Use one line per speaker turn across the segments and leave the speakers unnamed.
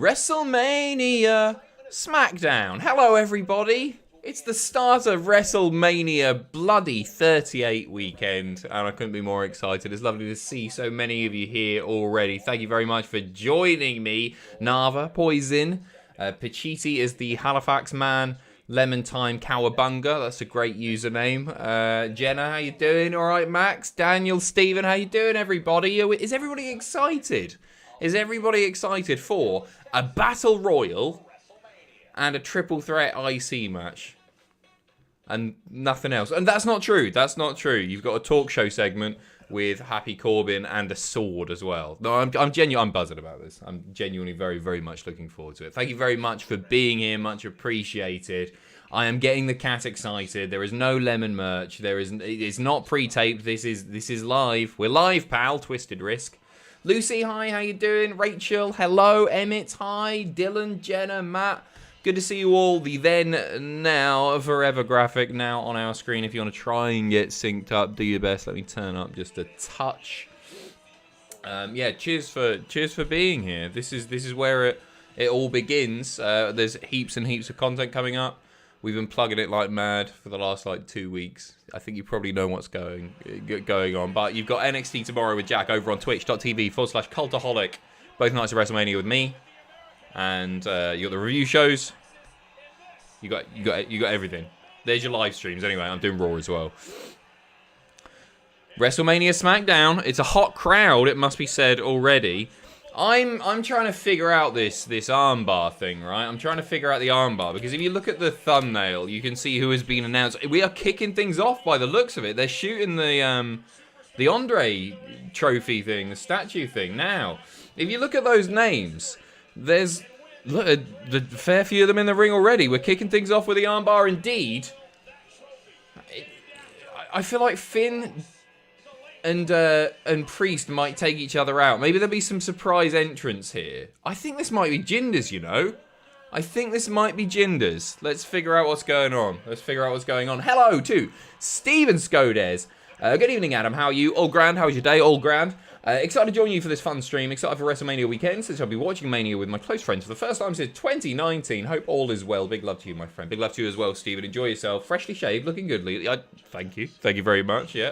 WrestleMania SmackDown. Hello, everybody. It's the start of WrestleMania bloody 38 weekend, and I couldn't be more excited. It's lovely to see so many of you here already. Thank you very much for joining me. Nava, Poison, Pacitti is the Halifax man, Lemon Time Cowabunga, that's a great username. Jenna, how you doing? All right, Max, Daniel, Stephen, how you doing, everybody? Is everybody excited? Is everybody excited for a Battle Royal and a triple threat IC match? And nothing else. And that's not true. That's not true. You've got a talk show segment with Happy Corbin and a sword as well. No, I'm genuine. I'm buzzing about this. I'm genuinely very, very much looking forward to it. Thank you very much for being here. Much appreciated. I am getting the cat excited. There is no lemon merch. It's not pre-taped. This is live. We're live, pal. Twisted Risk. Lucy, hi, how you doing? Rachel, hello. Emmett, hi. Dylan, Jenna, Matt. Good to see you all. The then, now, forever graphic now on our screen. If you want to try and get synced up, do your best. Let me turn up just a touch. Yeah, cheers for being here. This is where it all begins. There's heaps and heaps of content coming up. We've been plugging it like mad for the last 2 weeks. I think you probably know what's going on. But you've got NXT tomorrow with Jack over on twitch.tv/Cultaholic. Both nights of WrestleMania with me. And you got the review shows. You got everything. There's your live streams. Anyway, I'm doing Raw as well. WrestleMania SmackDown. It's a hot crowd, it must be said already. I'm trying to figure out this armbar thing, right? I'm trying to figure out the armbar because if you look at the thumbnail, you can see who has been announced. We are kicking things off by the looks of it. They're shooting the Andre trophy thing, the statue thing. Now, if you look at those names, there's a fair few of them in the ring already. We're kicking things off with the armbar. Indeed, I feel like Finn and Priest might take each other out. Maybe there'll be some surprise entrance here. I think this might be Jinder's, you know. I think this might be Jinder's. Let's figure out what's going on. Hello to Steven Skodes. Good evening, Adam. How are you? All grand. How was your day? All grand. Excited to join you for this fun stream. Excited for WrestleMania weekend, since I'll be watching Mania with my close friends for the first time since 2019. Hope all is well. Big love to you, my friend. Big love to you as well, Stephen. Enjoy yourself. Freshly shaved, looking good. Thank you. Thank you very much. Yeah.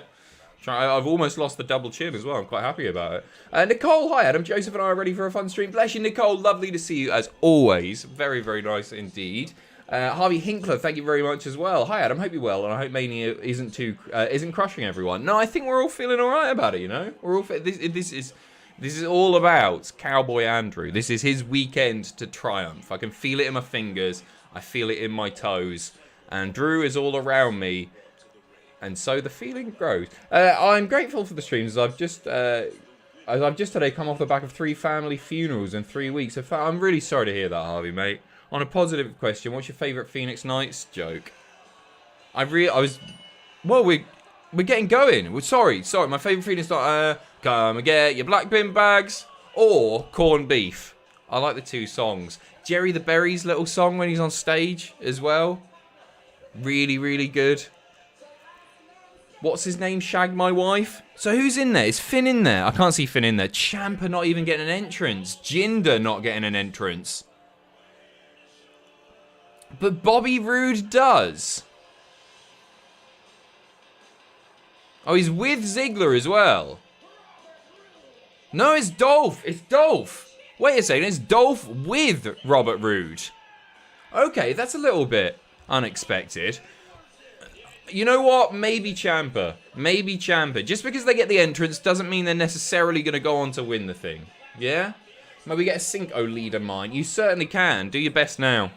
I've almost lost the double chin as well. I'm quite happy about it. Nicole, hi, Adam. Joseph and I are ready for a fun stream. Bless you, Nicole. Lovely to see you as always. Very, very nice indeed. Harvey Hinkler, thank you very much as well. Hi, Adam. Hope you're well, and I hope Mania isn't crushing everyone. No, I think we're all feeling all right about it. You know, we're all this is all about Cowboy Andrew. This is his weekend to triumph. I can feel it in my fingers. I feel it in my toes. And Drew is all around me, and so the feeling grows. I'm grateful for the streams. I've just today come off the back of 3 family funerals in 3 weeks. I'm really sorry to hear that, Harvey, mate. On a positive question, what's your favourite Phoenix Nights joke? We're getting going. Sorry. My favourite Phoenix Nights, come and get your black bin bags or corned beef. I like the 2 songs. Jerry the Berry's little song when he's on stage as well. Really, really good. What's his name? Shag My Wife. So who's in there? Is Finn in there? I can't see Finn in there. Ciampa not even getting an entrance. Jinder not getting an entrance. But Bobby Roode does. Oh, he's with Ziggler as well. No, it's Dolph. It's Dolph. Wait a second. It's Dolph with Robert Roode. Okay, that's a little bit unexpected. You know what? Maybe Ciampa. Maybe Ciampa. Just because they get the entrance doesn't mean they're necessarily going to go on to win the thing. Yeah? Maybe get a Cinco leader mine. You certainly can. Do your best now.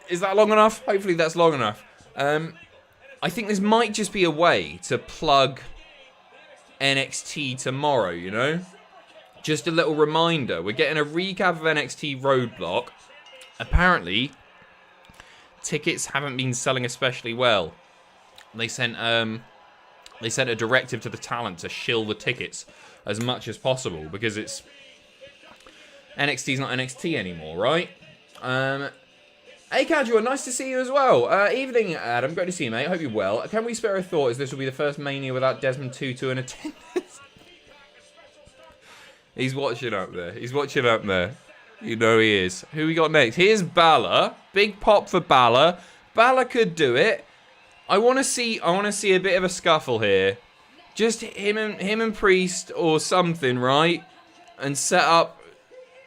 Is that long enough? Hopefully that's long enough. I think this might just be a way to plug NXT tomorrow, you know? Just a little reminder. We're getting a recap of NXT Roadblock. Apparently, tickets haven't been selling especially well. They sent a directive to the talent to shill the tickets as much as possible because NXT's not NXT anymore, right? Hey, Casual, nice to see you as well. Evening, Adam. Great to see you, mate. I hope you're well. Can we spare a thought as this will be the first Mania without Desmond Tutu in attendance? He's watching up there. He's watching up there. You know he is. Who we got next? Here's Balor. Big pop for Balor. Balor could do it. I want to see a bit of a scuffle here. Just him and Priest or something, right? And set up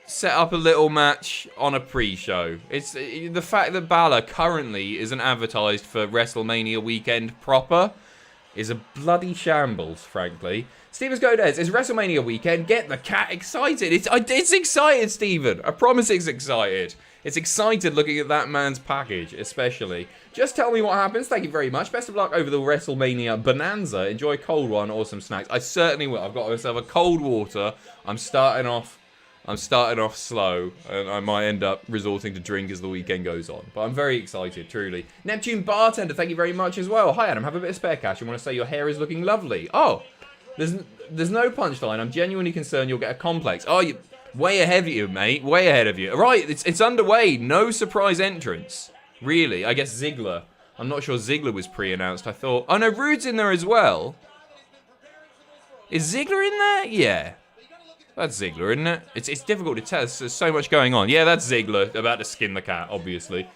a little match on a pre-show. It's the fact that Balor currently isn't advertised for WrestleMania weekend proper is a bloody shambles, frankly. Steven Godez, it's WrestleMania weekend. Get the cat excited. It's excited, Steven. I promise it's excited. It's excited looking at that man's package, especially. Just tell me what happens. Thank you very much. Best of luck over the WrestleMania bonanza. Enjoy a cold one or some snacks. I certainly will. I've got myself a cold water. I'm starting off slow, and I might end up resorting to drink as the weekend goes on. But I'm very excited, truly. Neptune Bartender, thank you very much as well. Hi, Adam. Have a bit of spare cash. I want to say your hair is looking lovely. Oh, there's no punchline. I'm genuinely concerned you'll get a complex. Oh, you way ahead of you, mate. Way ahead of you. Right, it's underway. No surprise entrance. Really, I guess Ziggler. I'm not sure Ziggler was pre-announced. I thought... Oh, no, Rude's in there as well. Is Ziggler in there? Yeah. That's Ziggler, isn't it? It's difficult to tell. There's so much going on. Yeah, that's Ziggler. About to skin the cat, obviously.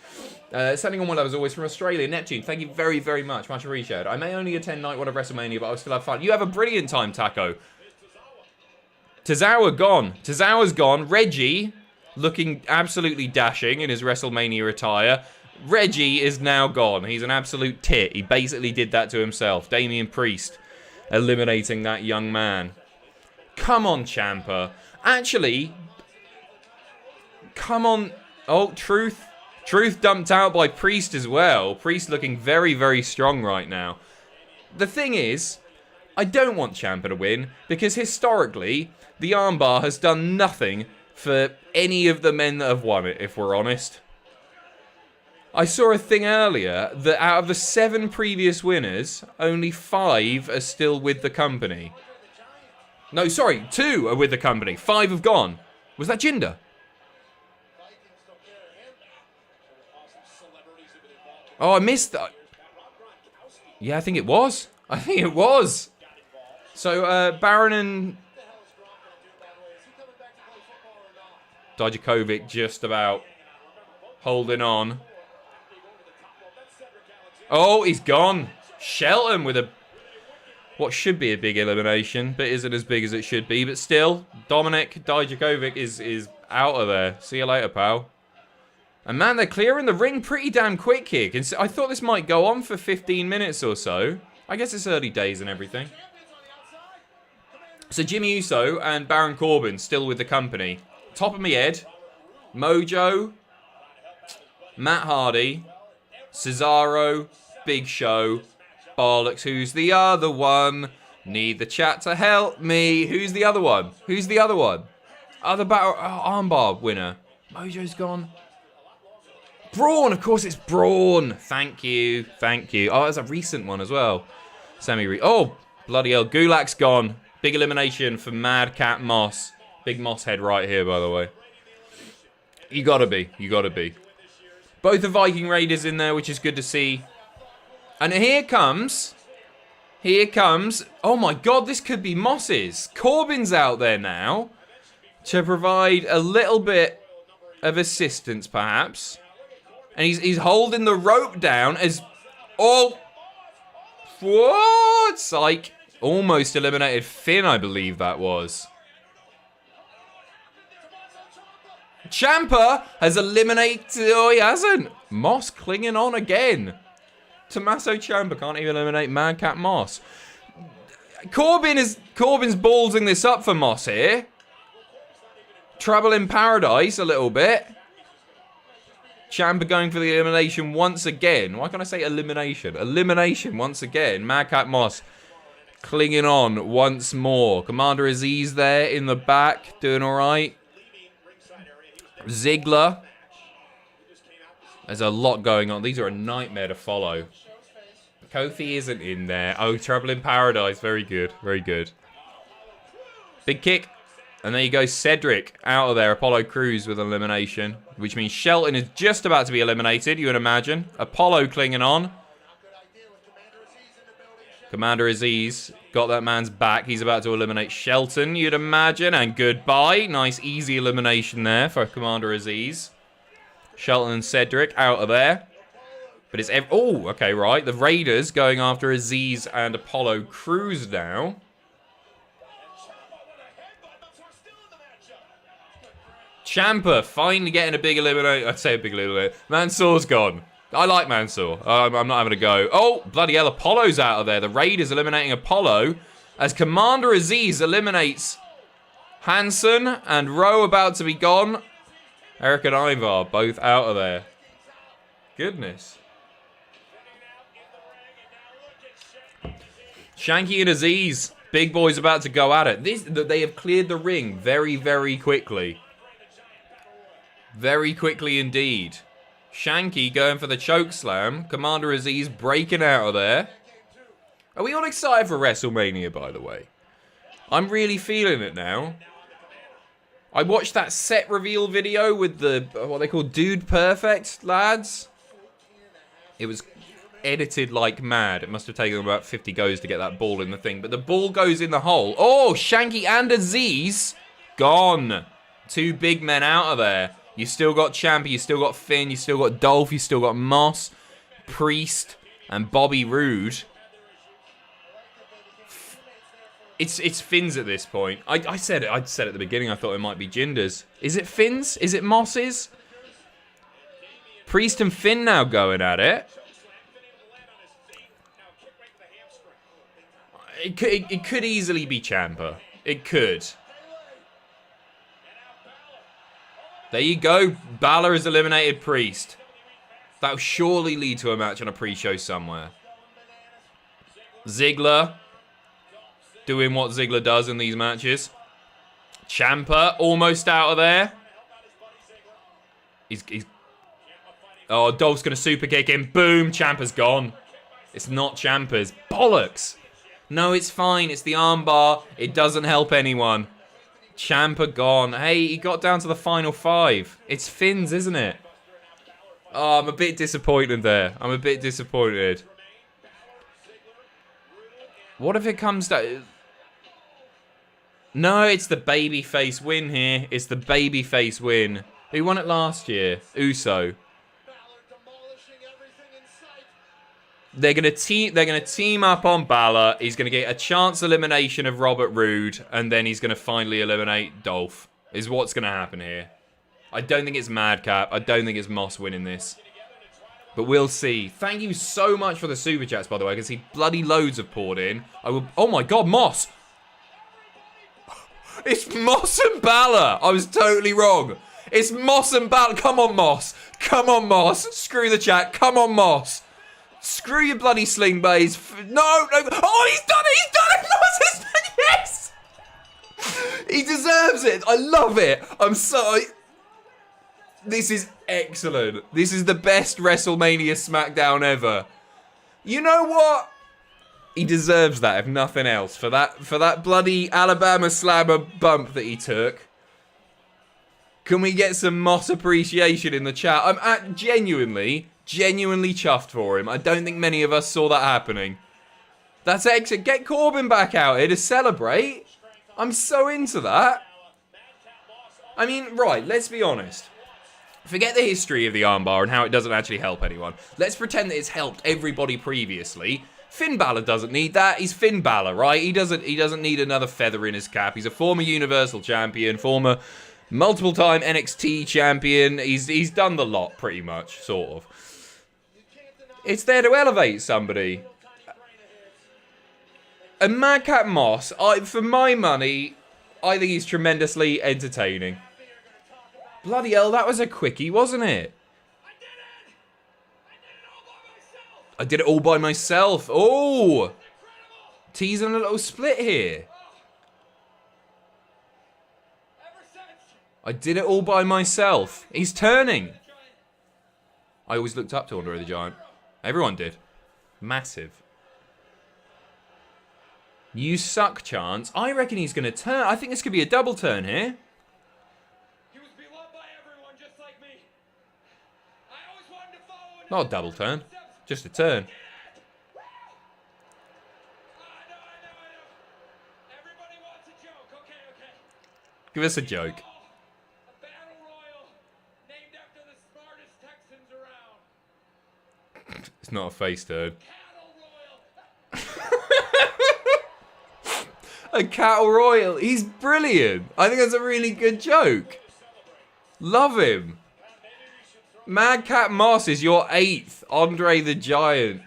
Sending on one love as always from Australia. Neptune, thank you very, very much. Much appreciated. I may only attend night one of WrestleMania, but I'll still have fun. You have a brilliant time, Taco. Tozawa gone. Tozawa's gone. Reggie, looking absolutely dashing in his WrestleMania attire. Reggie is now gone. He's an absolute tit. He basically did that to himself. Damian Priest eliminating that young man. Come on, Ciampa. Actually, come on. Oh, Truth. Truth dumped out by Priest as well. Priest looking very, very strong right now. The thing is, I don't want Ciampa to win because historically, the armbar has done nothing for any of the men that have won it, if we're honest. I saw a thing earlier that out of the 7 previous winners, only 5 are still with the company. No, sorry, 2 are with the company. 5 have gone. Was that Jinder? Oh, I missed that. Yeah, I think it was. So, Baron and Dijakovic just about holding on. Oh, he's gone. Shelton with what should be a big elimination, but isn't as big as it should be. But still, Dominic Dijakovic is out of there. See you later, pal. And man, they're clearing the ring pretty damn quick here. I thought this might go on for 15 minutes or so. I guess it's early days and everything. So Jimmy Uso and Baron Corbin still with the company. Top of my head, Mojo, Matt Hardy, Cesaro, Big Show, Bollocks. Who's the other one? Need the chat to help me. Who's the other one? Other battle armbar winner. Mojo's gone. Braun, of course it's Braun. Thank you. Oh, that's a recent one as well. Oh, bloody hell. Gulak's gone. Big elimination for Madcap Moss. Big Moss head right here, by the way. You gotta be. Both the Viking Raiders in there, which is good to see. And here comes. Oh my God, this could be Moss's. Corbin's out there now to provide a little bit of assistance, perhaps. And he's holding the rope down as all... What? Psych. Almost eliminated Finn, I believe that was. Ciampa has eliminated... Oh, he hasn't. Moss clinging on again. Tommaso Ciampa can't even eliminate Madcap Moss. Corbin's ballsing this up for Moss here. Trouble in paradise a little bit. Ciampa going for the elimination once again. Why can't I say elimination? Elimination once again. Madcap Moss clinging on once more. Commander Aziz there in the back, doing all right. Ziggler. There's a lot going on. These are a nightmare to follow. Kofi isn't in there. Oh, Trouble in Paradise. Very good. Big kick. And there you go, Cedric out of there. Apollo Crews with elimination, which means Shelton is just about to be eliminated, you would imagine. Apollo clinging on. Commander Aziz got that man's back. He's about to eliminate Shelton, you'd imagine. And goodbye. Nice, easy elimination there for Commander Aziz. Shelton and Cedric out of there. But it's... Oh, okay, right. The Raiders going after Aziz and Apollo Crews now. Ciampa finally getting a big elimination. I'd say a big elimination. Mansoor's gone. I like Mansoor. I'm not having a go. Oh, bloody hell, Apollo's out of there. The Raiders eliminating Apollo as Commander Aziz eliminates Hansen and Rowe about to be gone. Eric and Ivar both out of there. Goodness. Shanky and Aziz. Big boys about to go at it. They have cleared the ring very, very quickly. Very quickly indeed. Shanky going for the choke slam. Commander Aziz breaking out of there. Are we all excited for WrestleMania, by the way? I'm really feeling it now. I watched that set reveal video with the, what they call Dude Perfect lads. It was edited like mad. It must have taken about 50 goes to get that ball in the thing. But the ball goes in the hole. Oh, Shanky and Aziz gone. Two big men out of there. You still got Ciampa, you still got Finn, you still got Dolph, you still got Moss, Priest, and Bobby Roode. It's Finn's at this point. I said it. I said at the beginning. I thought it might be Jinder's. Is it Finn's? Is it Moss's? Priest and Finn now going at it. It could easily be Ciampa. It could. There you go. Balor has eliminated Priest. That will surely lead to a match on a pre-show somewhere. Ziggler doing what Ziggler does in these matches. Ciampa almost out of there. He's oh, Dolph's going to super kick him. Boom, Ciampa's gone. It's not Ciampa's. Bollocks. No, it's fine. It's the armbar. It doesn't help anyone. Ciampa gone. Hey, he got down to the final 5. It's Finn's, isn't it? Oh, I'm a bit disappointed there. I'm a bit disappointed. What if it comes down... No, it's the babyface win here. It's the babyface win. Who won it last year? Uso. They're gonna team up on Balor. He's gonna get a chance elimination of Robert Roode, and then he's gonna finally eliminate Dolph. Is what's gonna happen here. I don't think it's Madcap. I don't think it's Moss winning this. But we'll see. Thank you so much for the super chats, by the way. I can see bloody loads have poured in. Oh my god, Moss! It's Moss and Balor! I was totally wrong. It's Moss and Balor. Come on, Moss. Come on, Moss. Screw the chat. Come on, Moss. Screw your bloody sling bays. No. Oh, he's done it. He's done it. Moss has done it. Yes. He deserves it. I love it. I'm sorry. This is excellent. This is the best WrestleMania SmackDown ever. You know what? He deserves that, if nothing else, for that bloody Alabama Slammer bump that he took. Can we get some Moss appreciation in the chat? I'm genuinely chuffed for him. I don't think many of us saw that happening. That's excellent. Get Corbin back out here to celebrate. I'm so into that. I mean, right, let's be honest. Forget the history of the armbar and how it doesn't actually help anyone. Let's pretend that it's helped everybody previously. Finn Balor doesn't need that. He's Finn Balor, right? He doesn't need another feather in his cap. He's a former Universal Champion, former multiple-time NXT champion. He's done the lot, pretty much, sort of. It's there to elevate somebody. And Madcap Moss, for my money, I think he's tremendously entertaining. Bloody hell, that was a quickie, wasn't it? I did it all by myself. Oh! Teasing a little split here. I did it all by myself. He's turning. I always looked up to Andre the Giant. Everyone did. Massive. You suck chance. I reckon he's going to turn. I think this could be a double turn here. Not a double turn. Just a turn. Give us a joke.
A battle royal named after the smartest Texans around.
It's not a face turn.
Cattle royal.
A cattle royal. He's brilliant. I think that's a really good joke. Love him. Madcap Moss is your 8th Andre the Giant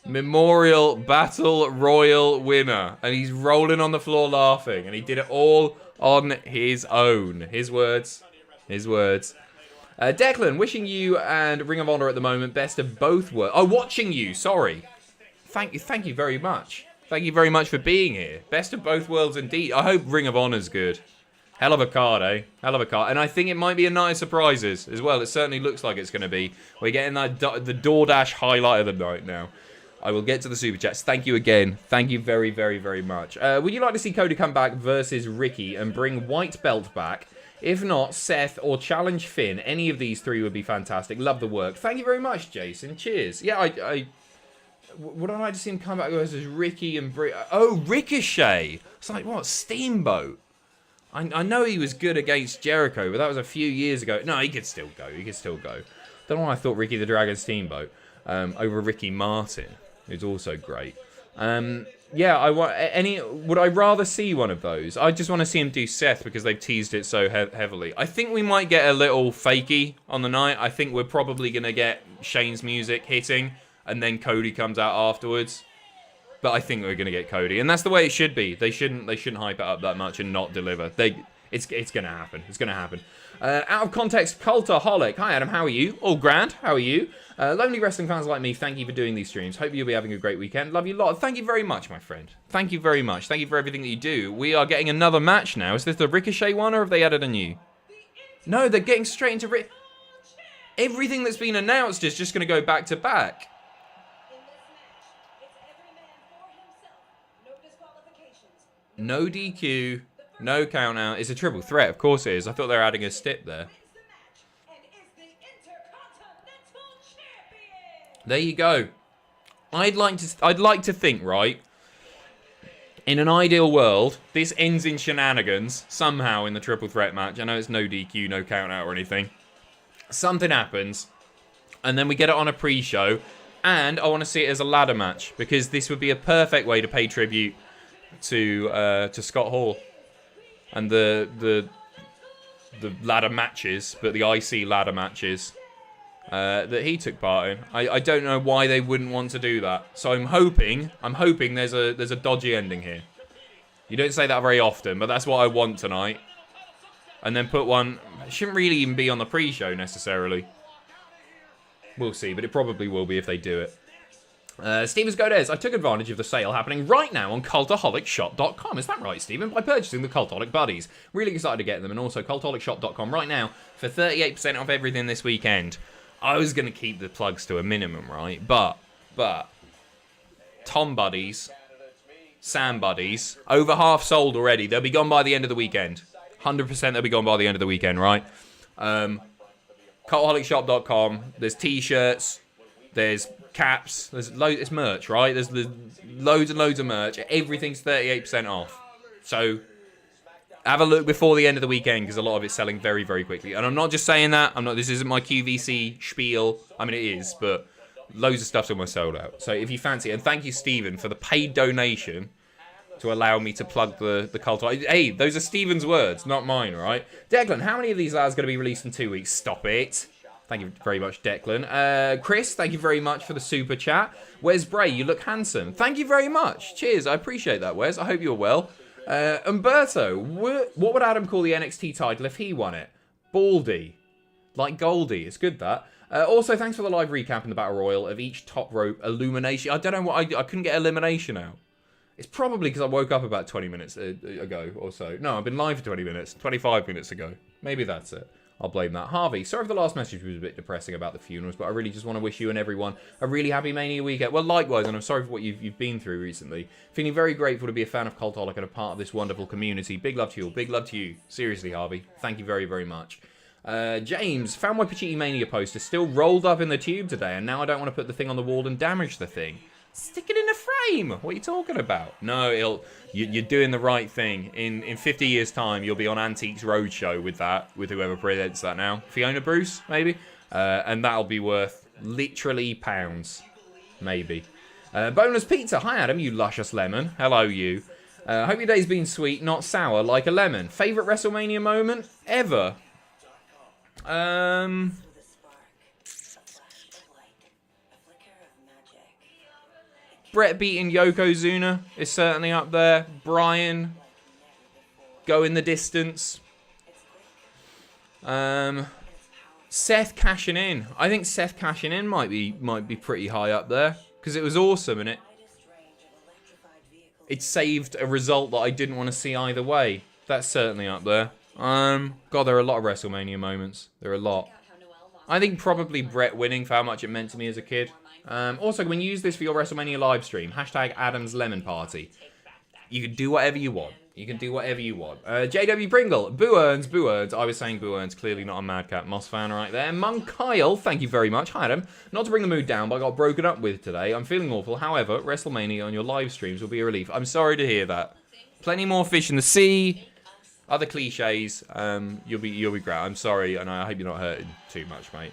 Memorial Battle Royal winner. And he's rolling on the floor laughing. And he did it all on his own. His words. His words. Declan, wishing you and Ring of Honor at the moment best of both worlds. Oh, watching you. Sorry. Thank you very much. Thank you very much for being here. Best of both worlds indeed. I hope Ring of Honor's good. Hell of a card, eh? Hell of a card. And I think it might be a night of surprises as well. It certainly looks like it's going to be. We're getting that the DoorDash highlight of the night now. I will get to the Super Chats. Thank you again. Thank you very, very, very much. Would you like to see Cody come back versus Ricky and bring white belt back? If not, Seth or challenge Finn. Any of these three would be fantastic. Love the work. Thank you very much, Jason. Cheers. Yeah, would I like to see him come back versus Ricky and Oh, Ricochet. It's like, what, Steamboat? I know he was good against Jericho, but that was a few years ago. No, he could still go. He could still go. Don't know why I thought Ricky the Dragon Steamboat over Ricky Martin, who's also great. Yeah, would I rather see one of those? I just want to see him do Seth because they've teased it so heavily. I think we might get a little fakey on the night. I think we're probably going to get Shane's music hitting and then Cody comes out afterwards. But I think we're going to get Cody. And that's the way it should be. They shouldn't hype it up that much and not deliver. It's going to happen. It's going to happen. Out of context, Cultaholic. Hi, Adam. How are you? All grand. How are you? Lonely wrestling fans like me, thank you for doing these streams. Hope you'll be having a great weekend. Love you a lot. Thank you very much, my friend. Thank you very much. Thank you for everything that you do. We are getting another match now. Is this the Ricochet one, or have they added a new? No, they're getting straight into everything that's been announced is just going to go back to back. No DQ, no count out. It's a triple threat, of course it is. I thought they were adding a stip there. There you go. I'd like to think, right, in an ideal world, this ends in shenanigans somehow in the triple threat match. I know it's no DQ, no count out or anything. Something happens, and then we get it on a pre-show, and I want to see it as a ladder match because this would be a perfect way to pay tribute to Scott Hall and the ladder matches, but the IC ladder matches that he took part in. I don't know why they wouldn't want to do that. So I'm hoping there's a dodgy ending here. You don't say that very often, but that's what I want tonight. And then put one. It shouldn't really even be on the pre-show necessarily. We'll see, but it probably will be if they do it. Stevens Godez, I took advantage of the sale happening right now on cultaholicshop.com. Is that right, Stephen? By purchasing the Cultaholic Buddies. Really excited to get them. And also cultaholicshop.com right now for 38% off everything this weekend. I was going to keep the plugs to a minimum, right? But Tom Buddies, Sam Buddies, over half sold already. They'll be gone by the end of the weekend. 100% they'll be gone by the end of the weekend, right? Cultaholicshop.com. There's t-shirts. There's caps. There's loads. It's merch, right? There's loads and loads of merch. Everything's 38% off. So have a look before the end of the weekend because a lot of it's selling very, very quickly. And I'm not just saying that. This isn't my QVC spiel. I mean, it is, but loads of stuff's almost sold out. So if you fancy it, and thank you, Stephen, for the paid donation to allow me to plug the cult. Hey, those are Stephen's words, not mine, right? Declan, how many of these lads are going to be released in 2 weeks? Stop it. Thank you very much, Declan. Chris, thank you very much for the super chat. Wes Bray, you look handsome. Thank you very much. Cheers, I appreciate that, Wes. I hope you're well. Umberto, what would Adam call the NXT title if he won it? Baldy. Like Goldie. It's good, that. Also, thanks for the live recap in the Battle Royal of each top rope illumination. I don't know what I couldn't get elimination out. It's probably because I woke up about 20 minutes ago or so. No, I've been live for 20 minutes. 25 minutes ago. Maybe that's it. I'll blame that. Harvey, sorry if the last message was a bit depressing about the funerals, but I really just want to wish you and everyone a really happy Mania weekend. Well, likewise, and I'm sorry for what you've been through recently. Feeling very grateful to be a fan of Cultaholic and a part of this wonderful community. Big love to you all. Big love to you. Seriously, Harvey. Thank you very, very much. James, found my Pacitti Mania poster still rolled up in the tube today, and now I don't want to put the thing on the wall and damage the thing. Stick it in a frame. What are you talking about? No, you're doing the right thing. In 50 years' time, you'll be on Antiques Roadshow with whoever presents that now. Fiona Bruce, maybe? And that'll be worth literally pounds. Maybe. Boneless Pizza. Hi, Adam, you luscious lemon. Hello, you. Hope your day's been sweet, not sour, like a lemon. Favorite WrestleMania moment ever? Brett beating Yokozuna is certainly up there. Brian going the distance. Seth cashing in. I think Seth cashing in might be pretty high up there because it was awesome and it saved a result that I didn't want to see either way. That's certainly up there. God, there are a lot of WrestleMania moments. There are a lot. I think probably Brett winning for how much it meant to me as a kid. Also, when you use this for your WrestleMania live stream, hashtag Adam's Lemon Party. You can do whatever you want. You can do whatever you want. JW Pringle, Boo Earns, Boo Earns. I was saying Boo Earns, clearly not a Madcap Moss fan right there. Monk Kyle, thank you very much. Hi, Adam. Not to bring the mood down, but I got broken up with today. I'm feeling awful. However, WrestleMania on your live streams will be a relief. I'm sorry to hear that. Plenty more fish in the sea. Other cliches. You'll be great. I'm sorry, and I hope you're not hurting too much, mate.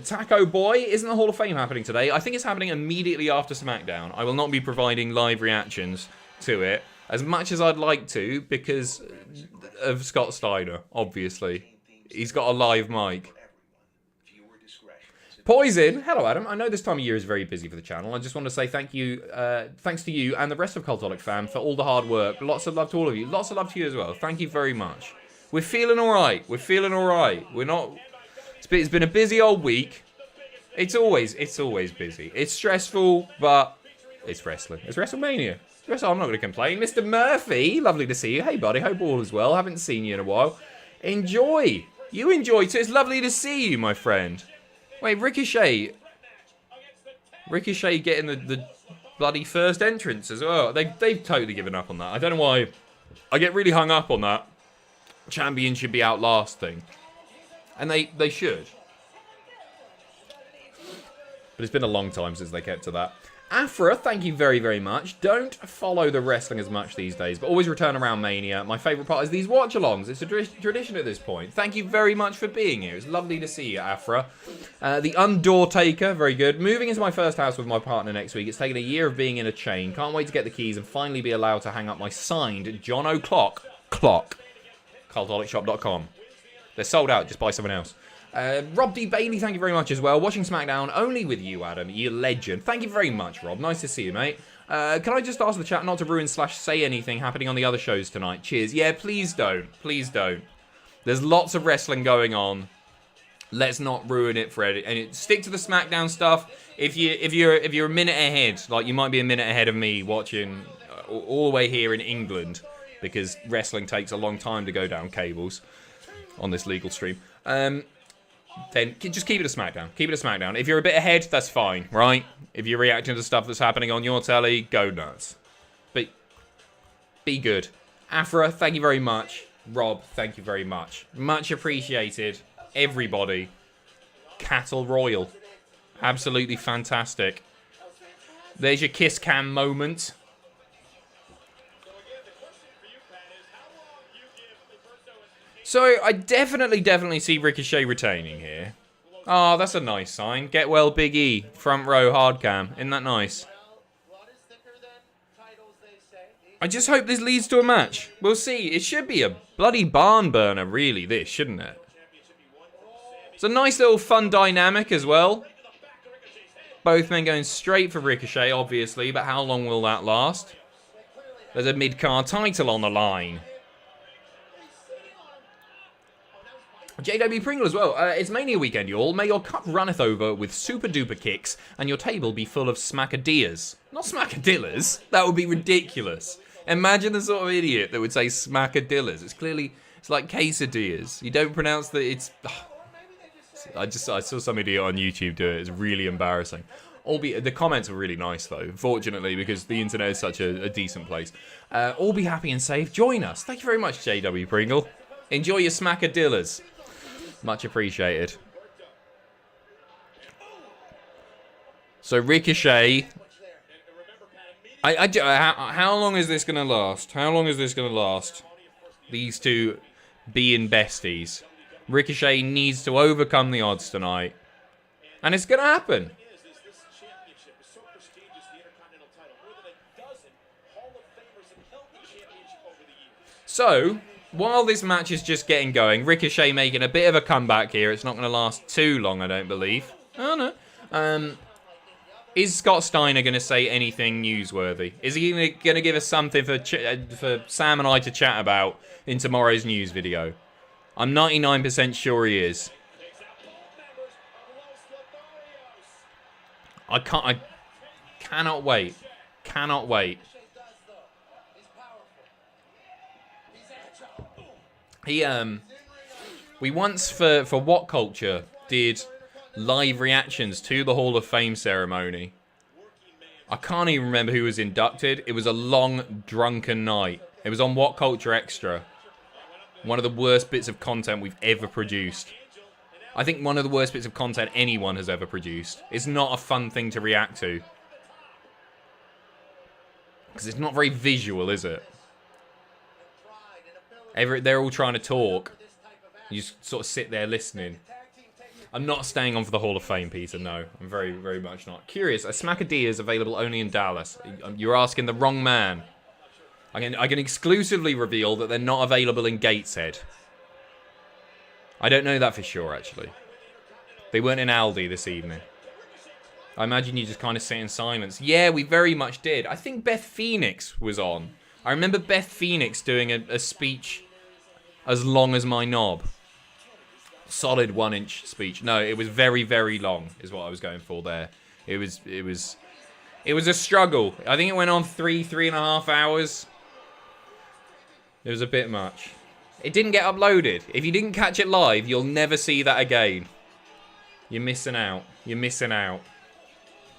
Taco Boy, isn't the Hall of Fame happening today? I think it's happening immediately after SmackDown. I will not be providing live reactions to it as much as I'd like to because of Scott Steiner, obviously. He's got a live mic. Poison, hello Adam. I know this time of year is very busy for the channel. I just want to say thanks to you and the rest of Cultaholic fam for all the hard work. Lots of love to all of you. Lots of love to you as well. Thank you very much. We're feeling all right. We're feeling all right. We're not. It's been a busy old week. It's always busy. It's stressful, but it's wrestling. It's WrestleMania. I'm not going to complain. Mr. Murphy, lovely to see you. Hey, buddy. Hope all is well. Haven't seen you in a while. Enjoy. You enjoy too. It's lovely to see you, my friend. Wait, Ricochet getting the bloody first entrance as well. They've totally given up on that. I don't know why. I get really hung up on that champion should be out last thing. And they should. But it's been a long time since they kept to that. Afra, thank you very, very much. Don't follow the wrestling as much these days, but always return around Mania. My favourite part is these watch-alongs. It's a tradition at this point. Thank you very much for being here. It's lovely to see you, Afra. The Undoor Taker, very good. Moving into my first house with my partner next week. It's taken a year of being in a chain. Can't wait to get the keys and finally be allowed to hang up my signed John O'Clock clock. Cultaholicshop.com. They're sold out. Just buy someone else. Rob D. Bailey, thank you very much as well. Watching SmackDown only with you, Adam. You legend. Thank you very much, Rob. Nice to see you, mate. Can I just ask the chat not to ruin / say anything happening on the other shows tonight? Cheers. Yeah, please don't. Please don't. There's lots of wrestling going on. Let's not ruin it for and stick to the SmackDown stuff. If you're a minute ahead, like you might be a minute ahead of me watching all the way here in England, because wrestling takes a long time to go down cables on this legal stream. Then just keep it a SmackDown. Keep it a SmackDown. If you're a bit ahead, that's fine, right? If you're reacting to stuff that's happening on your telly, go nuts. But be good. Afra, thank you very much. Rob, thank you very much. Much appreciated. Everybody. Cattle Royal. Absolutely fantastic. There's your kiss cam moment. So, I definitely see Ricochet retaining here. Oh, that's a nice sign. Get well, Big E. Front row hard cam. Isn't that nice? I just hope this leads to a match. We'll see. It should be a bloody barn burner, really, this, shouldn't it? It's a nice little fun dynamic as well. Both men going straight for Ricochet, obviously, but how long will that last? There's a mid-card title on the line. JW Pringle as well. It's Mania weekend, y'all. May your cup runneth over with super duper kicks and your table be full of smackadillas. Not smackadillas. That would be ridiculous. Imagine the sort of idiot that would say smackadillas. It's like quesadillas. You don't pronounce the... I saw some idiot on YouTube do it. It's really embarrassing. Albeit, the comments are really nice, though, fortunately, because the internet is such a decent place. All be happy and safe. Join us. Thank you very much, JW Pringle. Enjoy your smackadillas. Much appreciated. So Ricochet How long is this going to last? How long is this going to last? These two being besties. Ricochet needs to overcome the odds tonight. And it's going to happen.
This championship is so prestigious, the Intercontinental title. More than a dozen Hall of Famers have held the championship over the years.
So, while this match is just getting going, Ricochet making a bit of a comeback here. It's not going to last too long, I don't believe. Oh, no. Is Scott Steiner going to say anything newsworthy? Is he going to give us something for Sam and I to chat about in tomorrow's news video? I'm 99% sure he is. I cannot wait. Cannot wait. We once for What Culture did live reactions to the Hall of Fame ceremony. I can't even remember who was inducted. It was a long, drunken night. It was on What Culture Extra. One of the worst bits of content we've ever produced. I think one of the worst bits of content anyone has ever produced. It's not a fun thing to react to. Because it's not very visual, is it? They're all trying to talk. You just sort of sit there listening. I'm not staying on for the Hall of Fame, Peter. No, I'm very, very much not. Curious, a Smackadilla is available only in Dallas. You're asking the wrong man. I can exclusively reveal that they're not available in Gateshead. I don't know that for sure, actually. They weren't in Aldi this evening. I imagine you just kind of sit in silence. Yeah, we very much did. I think Beth Phoenix was on. I remember Beth Phoenix doing a speech as long as my knob. Solid 1-inch speech. No, it was very, very long, is what I was going for there. It was a struggle. I think it went on 3.5 hours. It was a bit much. It didn't get uploaded. If you didn't catch it live, you'll never see that again. You're missing out. You're missing out.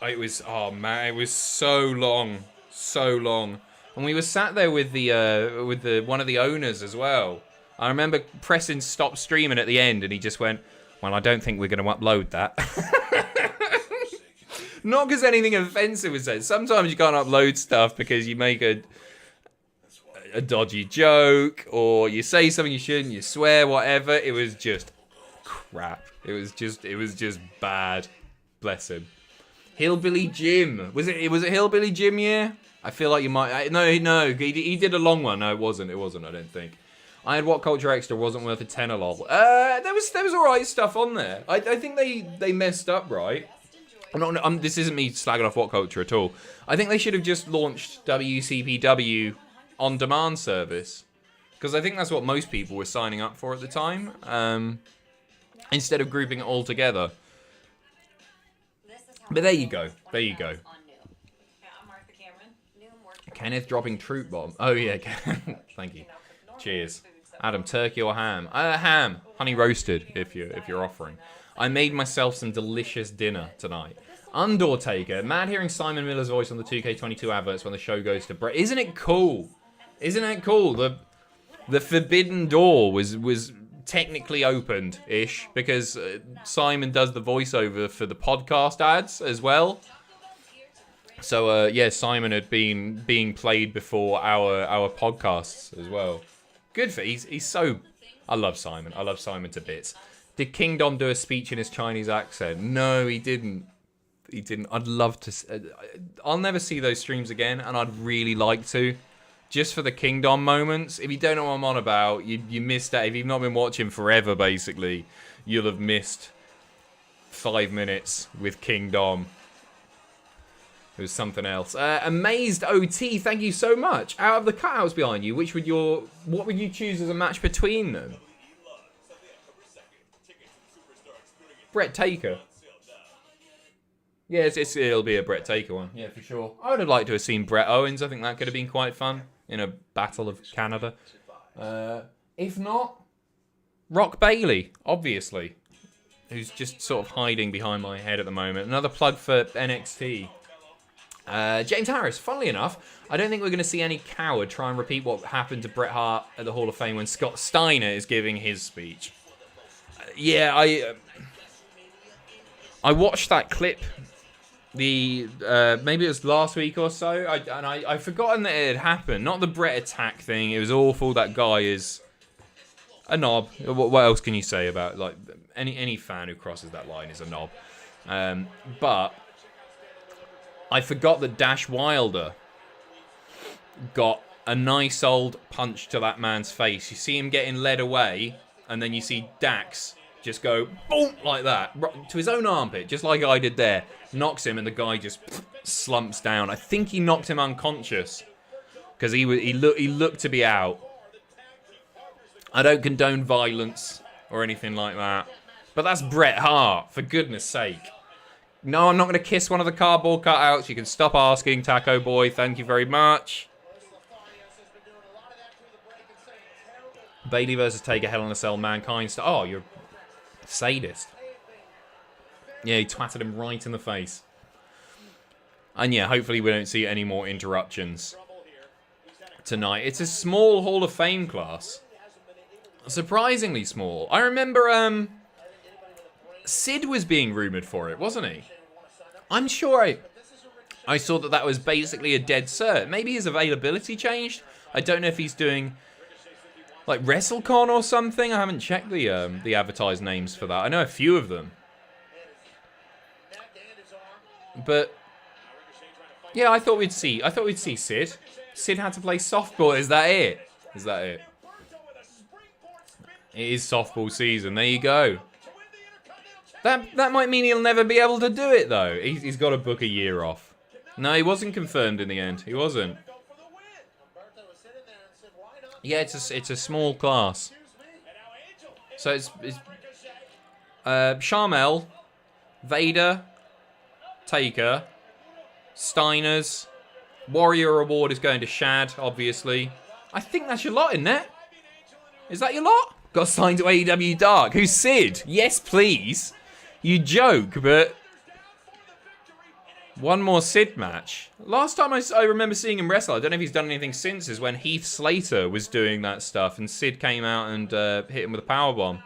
It was, oh man, it was so long. So long. And we were sat there with the one of the owners as well. I remember pressing stop streaming at the end, and he just went, well, I don't think we're going to upload that. Not because anything offensive was said. Sometimes you can't upload stuff because you make a dodgy joke, or you say something you shouldn't, you swear, whatever. It was just crap. It was just bad. Bless him. Hillbilly Jim. Was it Hillbilly Jim year? I feel like you might... No, he did a long one. No, it wasn't, I don't think. I had What Culture Extra, wasn't worth a tenner, lol. There was alright stuff on there. I think they messed up, right? This isn't me slagging off What Culture at all. I think they should have just launched WCPW on-demand service. Because I think that's what most people were signing up for at the time. Instead of grouping it all together. But there you go. There you go. Kenneth dropping Troop Bomb. Oh, yeah. Thank you. Cheers. Adam, turkey or ham? Ham. Honey roasted, if you're offering. I made myself some delicious dinner tonight. Undertaker. Mad hearing Simon Miller's voice on the 2K22 adverts when the show goes to Brett. Isn't it cool? Isn't it cool? The forbidden door was technically opened-ish because Simon does the voiceover for the podcast ads as well. So, yeah, Simon had been being played before our podcasts as well. Good for he's so... I love Simon. I love Simon to bits. Did Kingdom do a speech in his Chinese accent? No, he didn't. He didn't. I'd love to... I'll never see those streams again, and I'd really like to. Just for the Kingdom moments. If you don't know what I'm on about, you missed that. If you've not been watching forever, basically, you'll have missed 5 minutes with Kingdom. It was something else. Amazed OT, thank you so much. Out of the cutouts behind you, what would you choose as a match between them? Brett Taker. Yeah, it'll be a Brett Taker one. Yeah, for sure. I would have liked to have seen Brett Owens. I think that could have been quite fun in a Battle of Canada. If not, Rock Bailey, obviously, who's just sort of hiding behind my head at the moment. Another plug for NXT. James Harris, funnily enough, I don't think we're going to see any coward try and repeat what happened to Bret Hart at the Hall of Fame when Scott Steiner is giving his speech. Yeah, I watched that clip Maybe it was last week or so. I've forgotten that it had happened. Not the Brett attack thing. It was awful. That guy is a knob. What else can you say about like any fan who crosses that line is a knob? But I forgot that Dash Wilder got a nice old punch to that man's face. You see him getting led away, and then you see Dax just go boom like that to his own armpit, just like I did there. Knocks him, and the guy just slumps down. I think he knocked him unconscious because he looked to be out. I don't condone violence or anything like that, but that's Bret Hart, for goodness sake. No, I'm not going to kiss one of the cardboard cutouts. You can stop asking, Taco Boy. Thank you very much. Bailey versus Taker, Hell in a Cell, Mankind. Oh, you're a sadist. Yeah, he twatted him right in the face. And yeah, hopefully we don't see any more interruptions tonight. It's a small Hall of Fame class. Surprisingly small. I remember Sid was being rumoured for it, wasn't he? I'm sure I saw that was basically a dead cert. Maybe his availability changed. I don't know if he's doing like WrestleCon or something. I haven't checked the advertised names for that. I know a few of them. But yeah, I thought we'd see Sid. Sid had to play softball. Is that it? Is that it? It is softball season. There you go. That might mean he'll never be able to do it though. He's got to book a year off. No, he wasn't confirmed in the end. He wasn't. Yeah, it's a small class. So it's Sharmell, Vader, Taker, Steiners, Warrior Award is going to Shad, obviously. I think that's your lot, isn't it? Is that your lot? Got signed to AEW Dark. Who's Sid? Yes, please. You joke, but one more Sid match. Last time I remember seeing him wrestle, I don't know if he's done anything since, is when Heath Slater was doing that stuff and Sid came out and hit him with a powerbomb.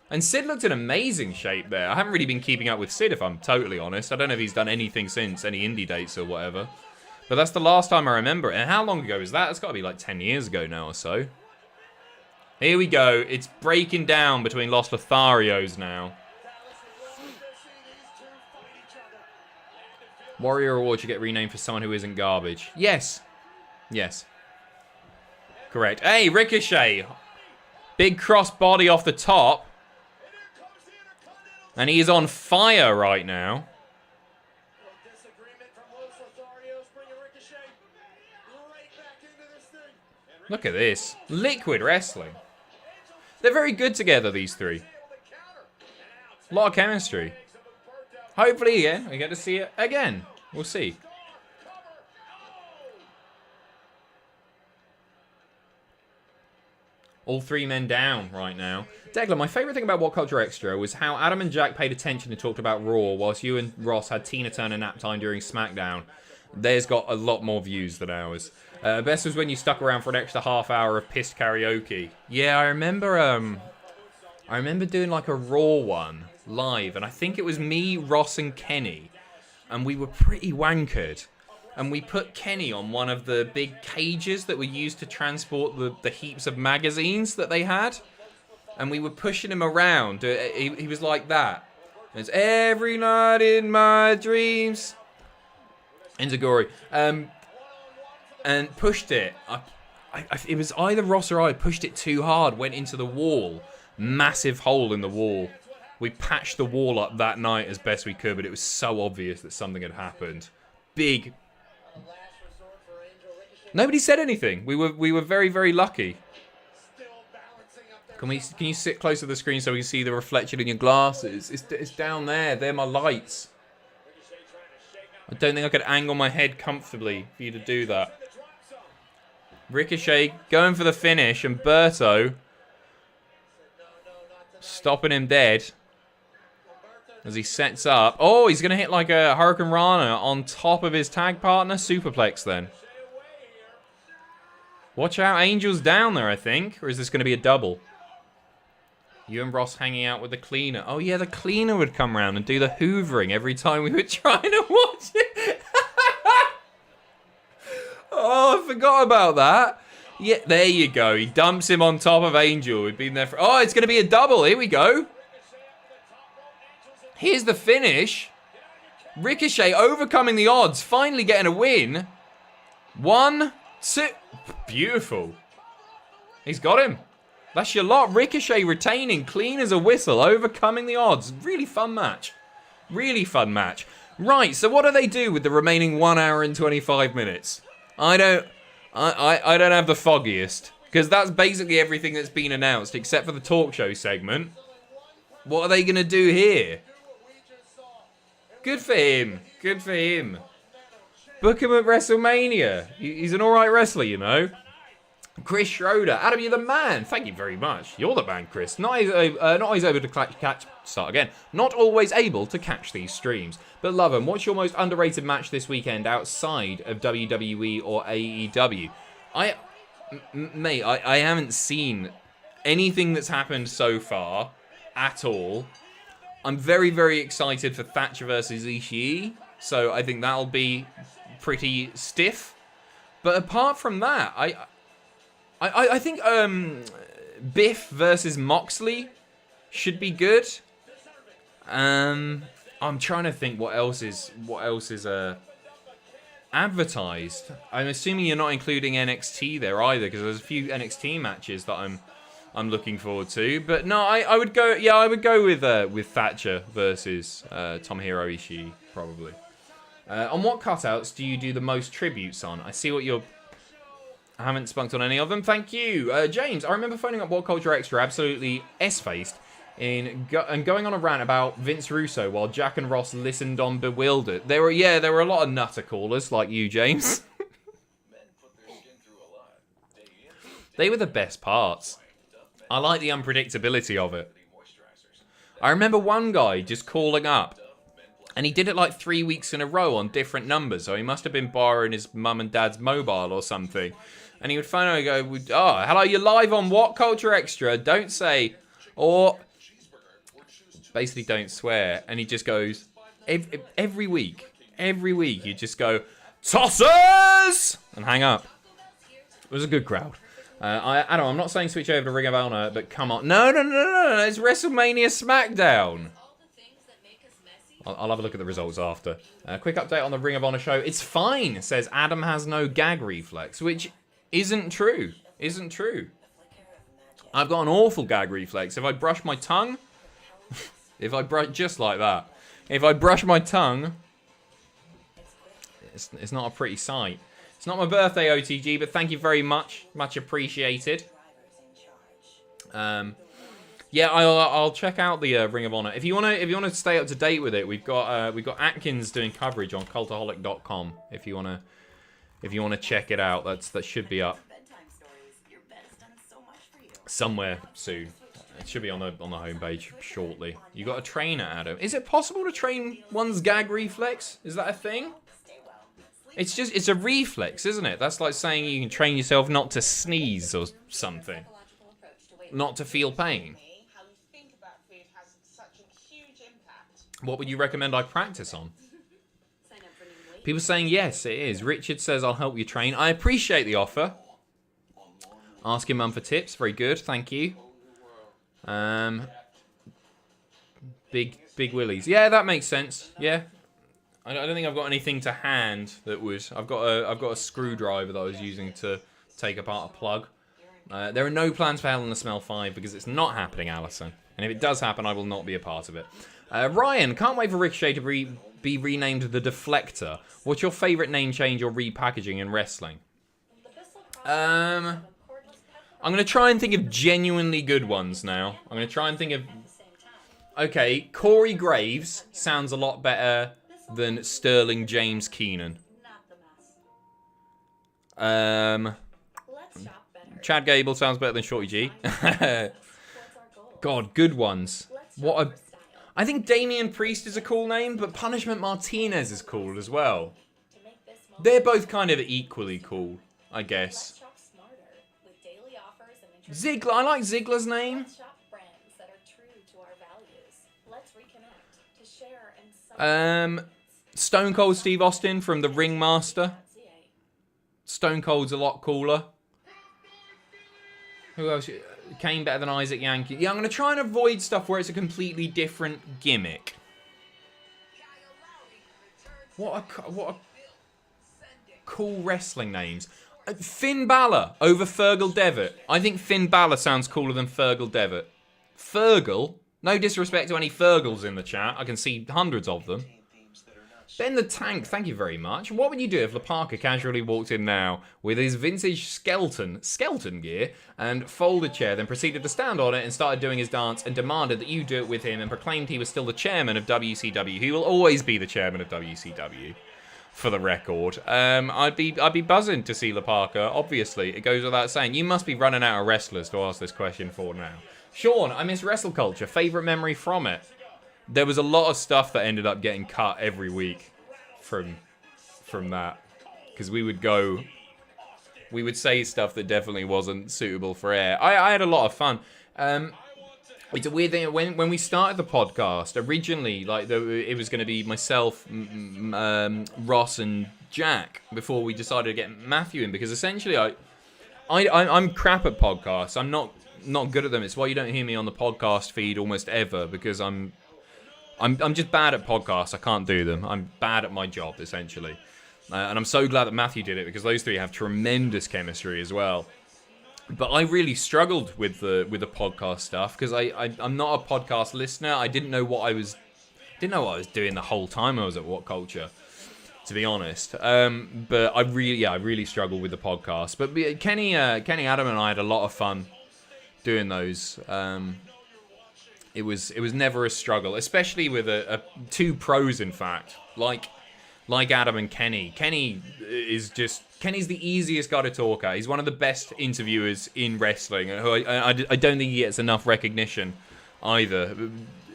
And Sid looked in amazing shape there. I haven't really been keeping up with Sid, if I'm totally honest. I don't know if he's done anything since, any indie dates or whatever. But that's the last time I remember it. And how long ago is that? It's got to be like 10 years ago now or so. Here we go. It's breaking down between Los Lotharios now. Warrior Award should get renamed for someone who isn't garbage. Yes. Yes. Correct. Hey, Ricochet. Big cross body off the top. And he is on fire right now. Look at this. Liquid wrestling. They're very good together, these three. A lot of chemistry. Hopefully, again, we get to see it again. We'll see. All three men down right now. Degler, my favourite thing about What Culture Extra was how Adam and Jack paid attention and talked about Raw, whilst you and Ross had Tina Turner nap time during SmackDown. Theirs got a lot more views than ours. Best was when you stuck around for an extra half hour of pissed karaoke. Yeah, I remember doing like a Raw one live, and I think it was me, Ross, and Kenny, and we were pretty wankered. And we put Kenny on one of the big cages that were used to transport the heaps of magazines that they had. And we were pushing him around. He was like that. It's every night in my dreams. Enziguri. And pushed it. It was either Ross or I pushed it too hard, went into the wall. Massive hole in the wall. We patched the wall up that night as best we could, but it was so obvious that something had happened. Big. Nobody said anything. We were very, very lucky. Can you sit close to the screen so we can see the reflection in your glasses? It's down there. They're my lights. I don't think I could angle my head comfortably for you to do that. Ricochet going for the finish, and Berto stopping him dead as he sets up. Oh, he's going to hit like a Hurricane Rana on top of his tag partner. Superplex then. Watch out, Angel's down there, I think. Or is this going to be a double? You and Ross hanging out with the cleaner. Oh yeah, the cleaner would come round and do the hoovering every time we were trying to watch it. Oh, I forgot about that. Yeah, there you go. He dumps him on top of Angel. We've been there for... Oh, it's going to be a double. Here we go. Here's the finish. Ricochet overcoming the odds. Finally getting a win. 1, 2. Beautiful. He's got him. That's your lot. Ricochet retaining, clean as a whistle, overcoming the odds. Really fun match. Really fun match. Right, so what do they do with the remaining 1 hour and 25 minutes? I don't have the foggiest, because that's basically everything that's been announced, except for the talk show segment. What are they going to do here? Good for him. Good for him. Book him at WrestleMania. He's an alright wrestler, you know. Chris Schroeder. Adam, you're the man. Thank you very much. You're the man, Chris. Not always able to catch... Start again. Not always able to catch these streams. But love him. What's your most underrated match this weekend outside of WWE or AEW? Mate, I haven't seen anything that's happened so far at all. I'm very, very excited for Thatcher versus Ishii. So I think that'll be pretty stiff. But apart from that, I think Biff versus Moxley should be good. I'm trying to think what else is advertised. I'm assuming you're not including NXT there either, because there's a few NXT matches that I'm looking forward to. But no, I would go. Yeah, I would go with Thatcher versus Tomohiro Ishii probably. On what cutouts do you do the most tributes on? I see what you're... I haven't spunked on any of them. Thank you. James, I remember phoning up What Culture Extra absolutely S-faced and going on a rant about Vince Russo while Jack and Ross listened on Bewildered. There were a lot of nutter callers like you, James. They were the best parts. I like the unpredictability of it. I remember one guy just calling up, and he did it like 3 weeks in a row on different numbers, so he must have been borrowing his mum and dad's mobile or something. And he would phone and go, oh, hello, you're live on What Culture Extra, don't say, or basically don't swear. And he just goes, every week, you just go, tossers! And hang up. It was a good crowd. I'm not saying switch over to Ring of Honor, but come on. No, it's WrestleMania SmackDown. I'll have a look at the results after. Quick update on the Ring of Honor show. It's fine, says Adam has no gag reflex, which isn't true. I've got an awful gag reflex. If I brush my tongue, just like that. If I brush my tongue, it's not a pretty sight. It's not my birthday, OTG, but thank you very much. Much appreciated. Yeah, I'll check out the Ring of Honor. If you wanna stay up to date with it, we've got Atkins doing coverage on Cultaholic.com. If you wanna check it out, that should be up somewhere soon. It should be on the homepage shortly. You got a trainer, Adam. Is it possible to train one's gag reflex? Is that a thing? It's a reflex, isn't it? That's like saying you can train yourself not to sneeze or something, not to feel pain. What would you recommend I practice on? People saying yes, it is. Richard says I'll help you train. I appreciate the offer. Asking mum for tips, very good, thank you. Big willies. Yeah, that makes sense. Yeah. I don't think I've got anything to hand that would... I've got a screwdriver that I was using to take apart a plug. There are no plans for Hell in a Smell 5 because it's not happening, Alison. And if it does happen, I will not be a part of it. Ryan, can't wait for Ricochet to be renamed the Deflector. What's your favourite name change or repackaging in wrestling? I'm going to try and think of genuinely good ones now. I'm going to try and think of... Okay, Corey Graves sounds a lot better than Sterling James Keenan. Chad Gable sounds better than Shorty G. God, good ones. I think Damian Priest is a cool name, but Punishment Martinez is cool as well. They're both kind of equally cool, I guess. Ziggler, I like Ziggler's name. Stone Cold Steve Austin from the Ringmaster. Stone Cold's a lot cooler. Who else? Kane better than Isaac Yankee. Yeah, I'm going to try and avoid stuff where it's a completely different gimmick. What a cool wrestling names. Finn Balor over Fergal Devitt. I think Finn Balor sounds cooler than Fergal Devitt. Fergal? No disrespect to any Fergals in the chat. I can see hundreds of them. Ben the Tank, thank you very much. What would you do if La Parka casually walked in now with his vintage skeleton gear and folded chair, then proceeded to stand on it and started doing his dance and demanded that you do it with him and proclaimed he was still the chairman of WCW? He will always be the chairman of WCW, for the record. I'd be buzzing to see La Parka, obviously. It goes without saying. You must be running out of wrestlers to ask this question for now. Sean, I miss Wrestle Culture. Favourite memory from it? There was a lot of stuff that ended up getting cut every week from that. Because we would say stuff that definitely wasn't suitable for air. I had a lot of fun. It's a weird thing. When we started the podcast, originally, like it was going to be myself, Ross and Jack, before we decided to get Matthew in. Because essentially, I'm crap at podcasts. I'm not good at them. It's why you don't hear me on the podcast feed almost ever, because I'm just bad at podcasts. I can't do them. I'm bad at my job, essentially. And I'm so glad that Matthew did it, because those three have tremendous chemistry as well. But I really struggled with the podcast stuff, because I'm not a podcast listener. I didn't know what I was doing the whole time I was at What Culture, to be honest. But I really struggled with the podcast. But Kenny, Adam, and I had a lot of fun doing those. It was never a struggle, especially with two pros, in fact, like Adam and Kenny. Kenny's the easiest guy to talk at. He's one of the best interviewers in wrestling. I don't think he gets enough recognition either.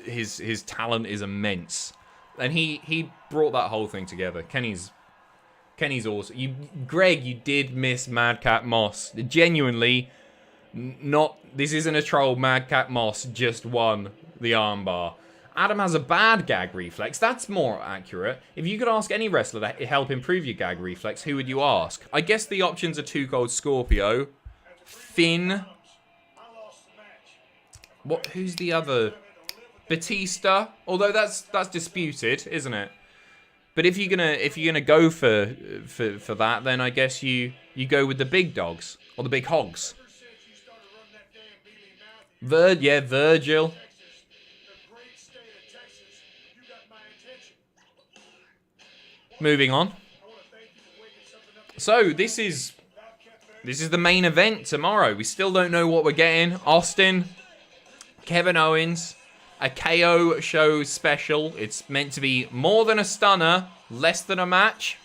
His talent is immense, and he brought that whole thing together. Kenny's awesome. Greg, you did miss Madcap Moss. Genuinely. This isn't a troll. Madcap Moss just won the armbar. Adam has a bad gag reflex. That's more accurate. If you could ask any wrestler to help improve your gag reflex, who would you ask? I guess the options are Too Cold Scorpio, Finn. Who's the other? Batista. Although that's disputed, isn't it? But if you're gonna go for that, then I guess you go with the big dogs or the big hogs. Virgil. Moving on. So this is the main event tomorrow. We still don't know what we're getting. Austin, Kevin Owens, a KO show special. It's meant to be more than a stunner, less than a match.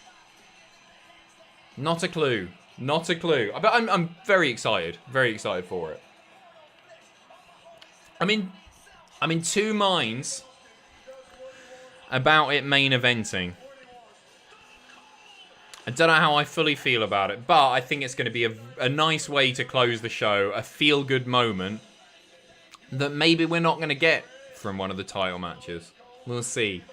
Not a clue. But I'm very excited. Very excited for it. I'm in two minds about it main eventing. I don't know how I fully feel about it, but I think it's going to be a nice way to close the show, a feel-good moment that maybe we're not going to get from one of the title matches. We'll see.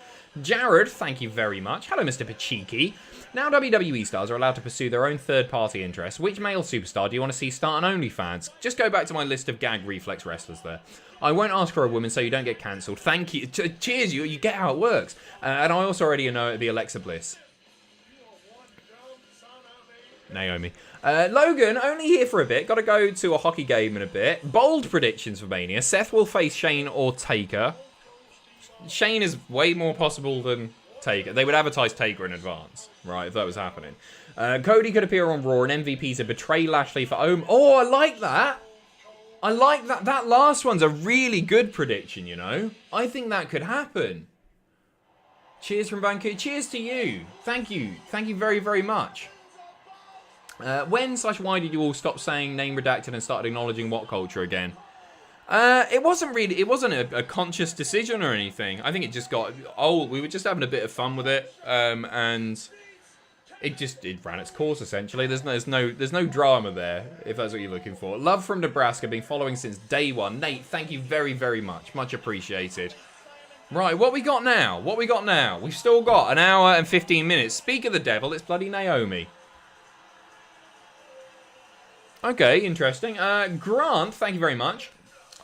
Jared, thank you very much. Hello, Mr. Pacitti. Now WWE stars are allowed to pursue their own third-party interests. Which male superstar do you want to see start an OnlyFans? Just go back to my list of gag reflex wrestlers there. I won't ask for a woman so you don't get cancelled. Thank you. Cheers, you get how it works. And I also already know it'd be Alexa Bliss. Naomi. Logan, only here for a bit. Got to go to a hockey game in a bit. Bold predictions for Mania. Seth will face Shane or Taker. Shane is way more possible than Taker. They would advertise Taker in advance, right, if that was happening. Cody could appear on Raw and MVP to betray Lashley for Ohm. Oh, I like that. I like that. That last one's a really good prediction, you know. I think that could happen. Cheers from Vancouver. Cheers to you. Thank you. Thank you very, very much. When/why did you all stop saying name redacted and started acknowledging What Culture again? It wasn't a conscious decision or anything. I think it just got old. We were just having a bit of fun with it, and it ran its course essentially. There's no drama there, if that's what you're looking for. Love from Nebraska, been following since day one. Nate, thank you very, very much. Much appreciated. Right, what we got now? What we got now? We've still got an hour and 15 minutes. Speak of the devil, it's bloody Naomi. Okay, interesting. Grant, thank you very much.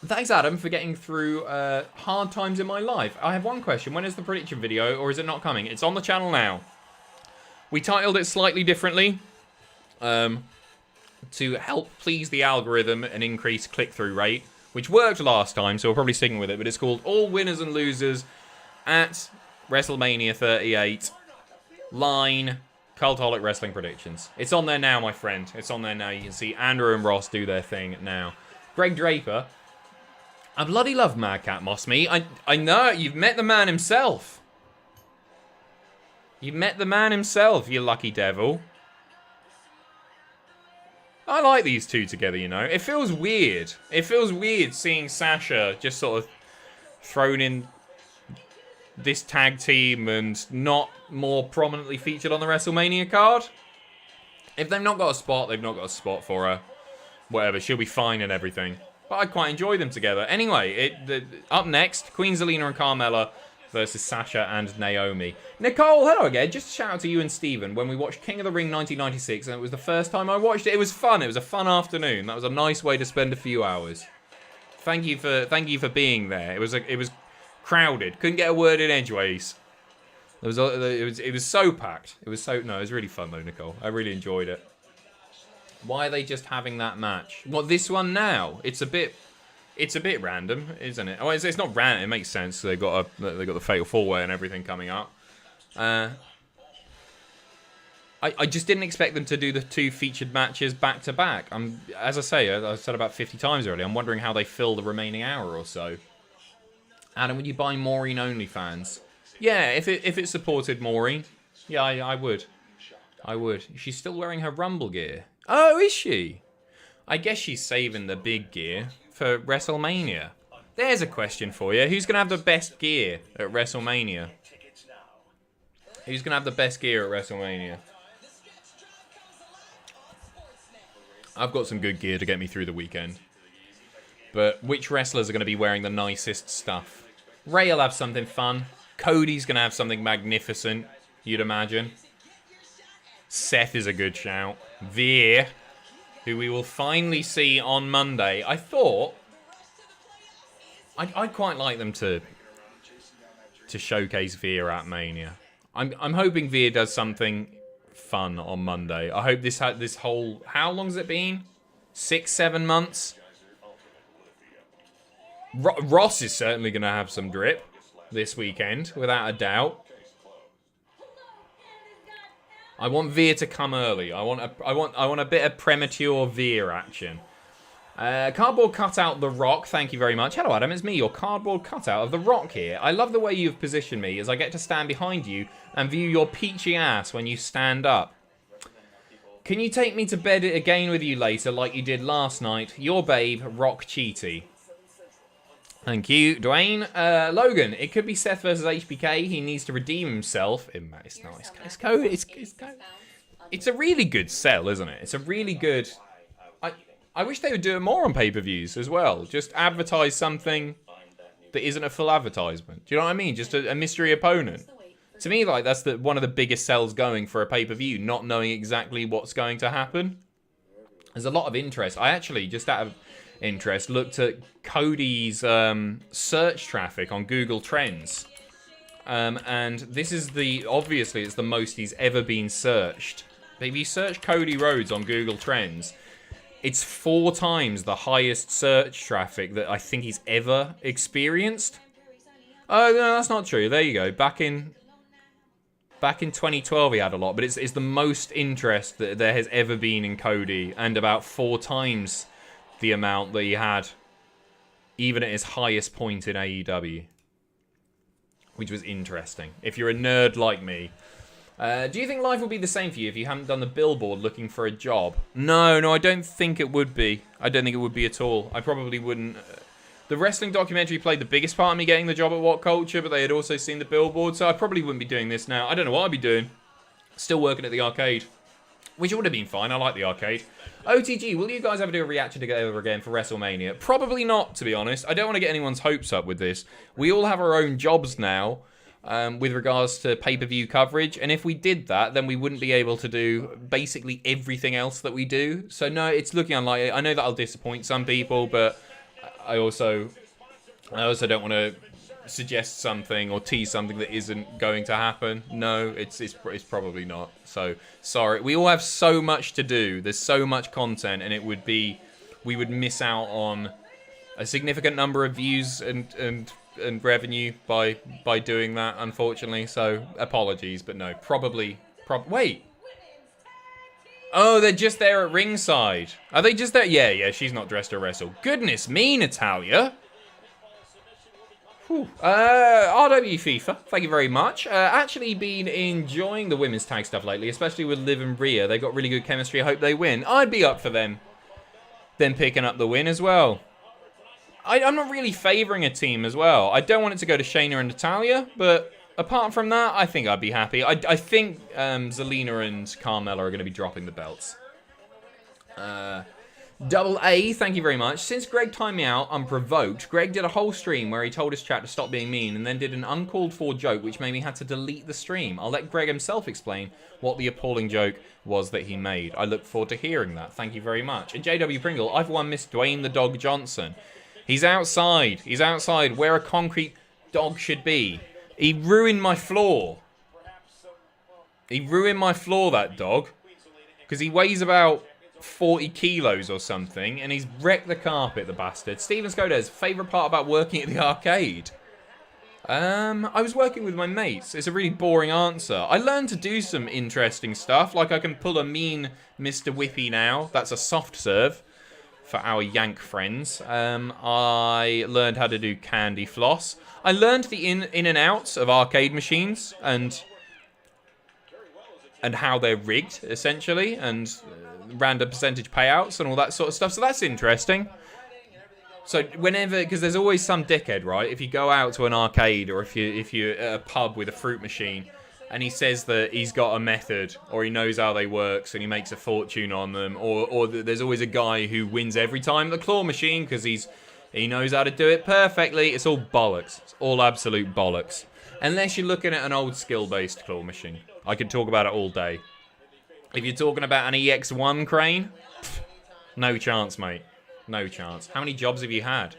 Thanks, Adam, for getting through hard times in my life. I have one question. When is the prediction video, or is it not coming? It's on the channel now. We titled it slightly differently to help please the algorithm and increase click-through rate, which worked last time, so we're probably sticking with it. But it's called All Winners and Losers at WrestleMania 38 Line Cultaholic Wrestling Predictions. It's on there now, my friend. It's on there now. You can see Andrew and Ross do their thing now. Greg Draper. I bloody love Madcap Mossme. I know, you've met the man himself. You met the man himself, you lucky devil. I like these two together, you know. It feels weird. It feels weird seeing Sasha just sort of thrown in this tag team and not more prominently featured on the WrestleMania card. If they've not got a spot, they've not got a spot for her. Whatever, she'll be fine and everything. But I quite enjoy them together. Anyway, up next, Queen Zelina and Carmella versus Sasha and Naomi. Nicole, hello again. Just a shout out to you and Steven when we watched King of the Ring 1996, and it was the first time I watched it. It was fun. It was a fun afternoon. That was a nice way to spend a few hours. Thank you for being there. It was crowded. Couldn't get a word in edgeways. It was so packed. It was really fun though, Nicole. I really enjoyed it. Why are they just having that match? What, this one now? It's a bit random, isn't it? Oh, it's not random. It makes sense. They got the Fatal 4-Way and everything coming up. I just didn't expect them to do the two featured matches back to back. As I say, I've said about 50 times already. I'm wondering how they fill the remaining hour or so. Adam, would you buy Maureen OnlyFans? Yeah, if it supported Maureen, yeah, I would. I would. She's still wearing her Rumble gear. Oh, is she? I guess she's saving the big gear for WrestleMania. There's a question for you. Who's going to have the best gear at WrestleMania? Who's going to have the best gear at WrestleMania? I've got some good gear to get me through the weekend. But which wrestlers are going to be wearing the nicest stuff? Ray will have something fun. Cody's going to have something magnificent, you'd imagine. Seth is a good shout. Veer, who we will finally see on Monday. I thought I'd quite like them to showcase Veer at Mania. I'm hoping Veer does something fun on Monday. I hope this whole, how long has it been? 6-7 months. Ross is certainly going to have some drip this weekend, without a doubt. I want Veer to come early. I want a bit of premature Veer action. Cardboard cutout The Rock, thank you very much. Hello Adam, it's me, your cardboard cutout of The Rock here. I love the way you've positioned me as I get to stand behind you and view your peachy ass when you stand up. Can you take me to bed again with you later like you did last night? Your babe, Rock Cheaty. Thank you, Dwayne. Logan, it could be Seth versus HBK. He needs to redeem himself. It's nice. It's a really good sell, isn't it? It's a really good... I wish they would do it more on pay-per-views as well. Just advertise something that isn't a full advertisement. Do you know what I mean? Just a mystery opponent. To me, like, that's one of the biggest sells going for a pay-per-view, not knowing exactly what's going to happen. There's a lot of interest. I actually, just out of interest, looked at Cody's search traffic on Google Trends. And this is obviously it's the most he's ever been searched. But if you search Cody Rhodes on Google Trends, it's 4 times the highest search traffic that I think he's ever experienced. Oh, no, that's not true. There you go. Back in 2012 he had a lot, but it's the most interest that there has ever been in Cody, and about 4 times the amount that he had even at his highest point in AEW, which was interesting. If you're a nerd like me. Do you think life will be the same for you if you haven't done the billboard looking for a job? No, I don't think it would be. I don't think it would be at all. I probably wouldn't. The wrestling documentary played the biggest part of me getting the job at What Culture, but they had also seen the billboard, so I probably wouldn't be doing this now. I don't know what I'd be doing. Still working at the arcade. which would have been fine. I like the arcade. OTG, will you guys ever do a reaction together again for WrestleMania? Probably not, to be honest. I don't want to get anyone's hopes up with this. We all have our own jobs now with regards to pay-per-view coverage, and if we did that, then we wouldn't be able to do basically everything else that we do. So no, it's looking unlikely. I know that'll disappoint some people, but I also don't want to suggest something or tease something that isn't going to happen. No, it's probably not. So sorry, we all have so much to do. There's so much content, and we would miss out on a significant number of views and revenue by doing that, unfortunately. So apologies, but no, probably. Wait. Oh, they're just there at ringside. Are they just there? Yeah, she's not dressed to wrestle. Goodness me, Natalia. RW FIFA, thank you very much. Actually been enjoying the women's tag stuff lately, especially with Liv and Rhea. They got really good chemistry. I hope they win. I'd be up for them picking up the win as well. I'm not really favouring a team as well. I don't want it to go to Shayna and Natalia, but apart from that, I think I'd be happy. I think Zelina and Carmella are going to be dropping the belts. Double A, thank you very much. Since Greg timed me out unprovoked, Greg did a whole stream where he told his chat to stop being mean and then did an uncalled for joke which made me have to delete the stream. I'll let Greg himself explain what the appalling joke was that he made. I look forward to hearing that. Thank you very much. And JW Pringle, I've won Miss Dwayne the Dog Johnson. He's outside. He's outside where a concrete dog should be. He ruined my floor. He ruined my floor, that dog. Because he weighs about 40 kilos or something, and he's wrecked the carpet, the bastard. Steven Scodes, favourite part about working at the arcade? I was working with my mates. It's a really boring answer. I learned to do some interesting stuff, like I can pull a mean Mr. Whippy now. That's a soft serve for our Yank friends. I learned how to do candy floss. I learned the in and outs of arcade machines and how they're rigged, essentially, and random percentage payouts and all that sort of stuff. So that's interesting. So whenever, because there's always some dickhead, right? If you go out to an arcade or if you're at a pub with a fruit machine and he says that he's got a method or he knows how they work and he makes a fortune on them, or there's always a guy who wins every time the claw machine because he knows how to do it perfectly. It's all bollocks. It's all absolute bollocks. Unless you're looking at an old skill-based claw machine. I could talk about it all day. If you're talking about an EX1 crane, no chance, mate. No chance. How many jobs have you had?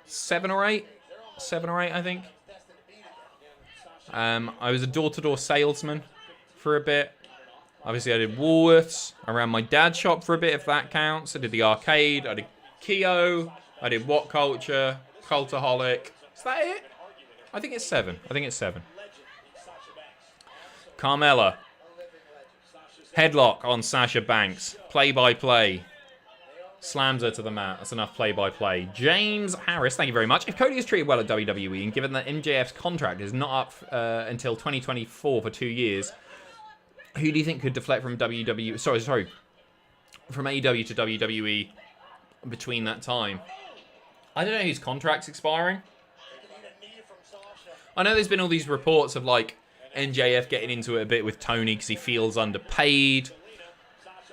7 or 8? 7 or 8, I think. I was a door-to-door salesman for a bit. Obviously, I did Woolworths. I ran my dad's shop for a bit, if that counts. I did the arcade. I did Keo. I did What Culture, Cultaholic. Is that it? I think it's 7. I think it's 7. Carmella. Headlock on Sasha Banks. Play-by-play. Slams her to the mat. That's enough play-by-play. James Harris, thank you very much. If Cody is treated well at WWE, and given that MJF's contract is not up until 2024 for 2 years, who do you think could deflect from WWE? Sorry, from AEW to WWE between that time? I don't know whose contract's expiring. I know there's been all these reports of like NJF getting into it a bit with Tony because he feels underpaid.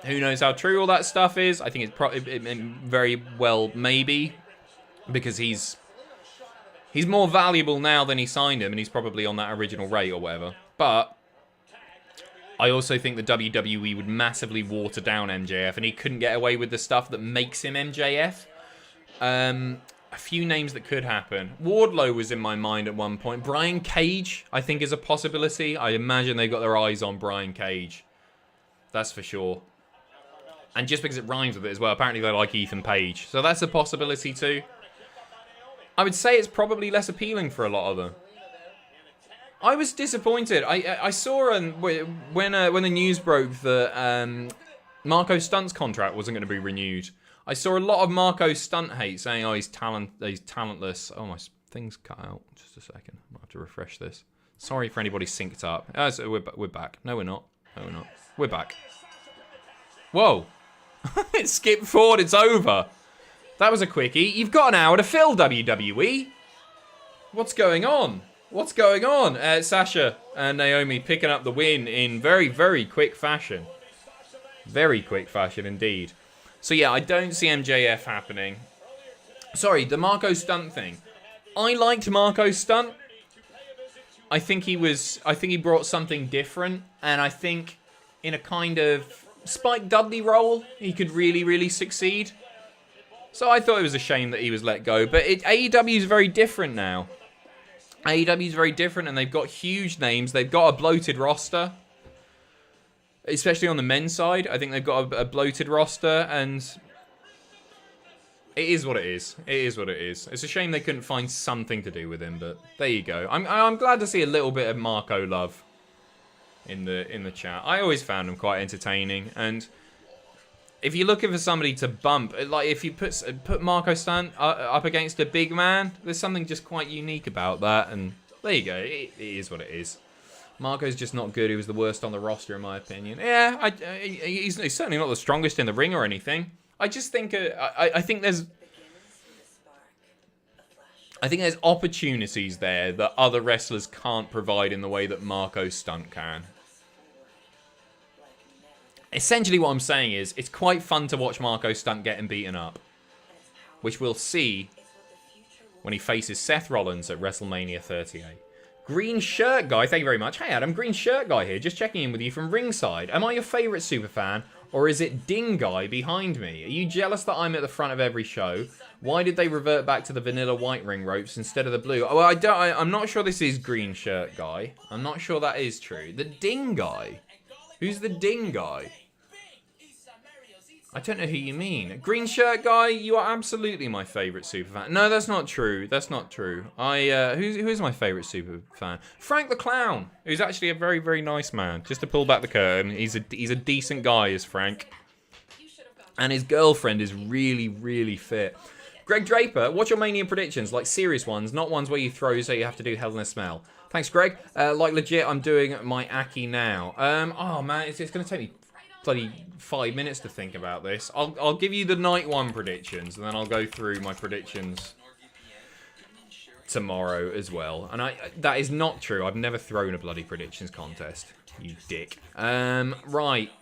Who knows how true all that stuff is? I think it's very well maybe because he's more valuable now than he signed him, and he's probably on that original rate or whatever. But I also think the WWE would massively water down MJF, and he couldn't get away with the stuff that makes him MJF. A few names that could happen. Wardlow was in my mind at one point. Brian Cage, I think, is a possibility. I imagine they got their eyes on Brian Cage. That's for sure. And just because it rhymes with it as well, apparently they like Ethan Page. So that's a possibility too. I would say it's probably less appealing for a lot of them. I was disappointed. I saw when the news broke that Marco Stunt's contract wasn't going to be renewed. I saw a lot of Marco Stunt hate, saying, "Oh, he's talentless." Oh, my thing's cut out. Just a second. I have to refresh this. Sorry for anybody synced up. Oh, so we're back. No, we're not. No, we're not. We're back. Whoa! It skipped forward. It's over. That was a quickie. You've got an hour to fill, WWE. What's going on? What's going on? Sasha and Naomi picking up the win in very, very quick fashion. Very quick fashion indeed. So yeah, I don't see MJF happening. Sorry, the Marco Stunt thing. I liked Marco's stunt. I think he brought something different, and I think in a kind of Spike Dudley role, he could really, really succeed. So I thought it was a shame that he was let go, but AEW is very different now. AEW is very different, and they've got huge names. They've got a bloated roster, especially on the men's side. I think they've got a bloated roster, and it is what it is. It is what it is. It's a shame they couldn't find something to do with him, but there you go. I'm glad to see a little bit of Marco love in the chat. I always found him quite entertaining, and if you're looking for somebody to bump, like if you put Marco Stunt up against a big man, there's something just quite unique about that, and there you go. It is what it is. Marco's just not good. He was the worst on the roster, in my opinion. Yeah, he's certainly not the strongest in the ring or anything. I just think I think there's opportunities there that other wrestlers can't provide in the way that Marco Stunt can. Essentially what I'm saying is, it's quite fun to watch Marco Stunt getting beaten up, which we'll see when he faces Seth Rollins at WrestleMania 38. Green Shirt Guy, thank you very much. Hey Adam, Green Shirt Guy here, just checking in with you from ringside. Am I your favourite superfan, or is it Ding Guy behind me? Are you jealous that I'm at the front of every show? Why did they revert back to the vanilla white ring ropes instead of the blue? Oh, I'm not sure this is Green Shirt Guy. I'm not sure that is true. The Ding Guy? Who's the Ding Guy? I don't know who you mean. Green Shirt Guy, you are absolutely my favourite superfan. No, that's not true. That's not true. Who is my favourite superfan? Frank the Clown, who's actually a very, very nice man. Just to pull back the curtain, he's a decent guy, is Frank. And his girlfriend is really, really fit. Greg Draper, what's your Mania predictions? Like serious ones, not ones where you throw so you have to do Hell in a Smell. Thanks, Greg. Like legit, I'm doing my Aki now. Oh man, it's going to take me bloody 5 minutes to think about this. I'll give you the night one predictions, and then I'll go through my predictions tomorrow as well. And that is not true. I've never thrown a bloody predictions contest, you dick. Right.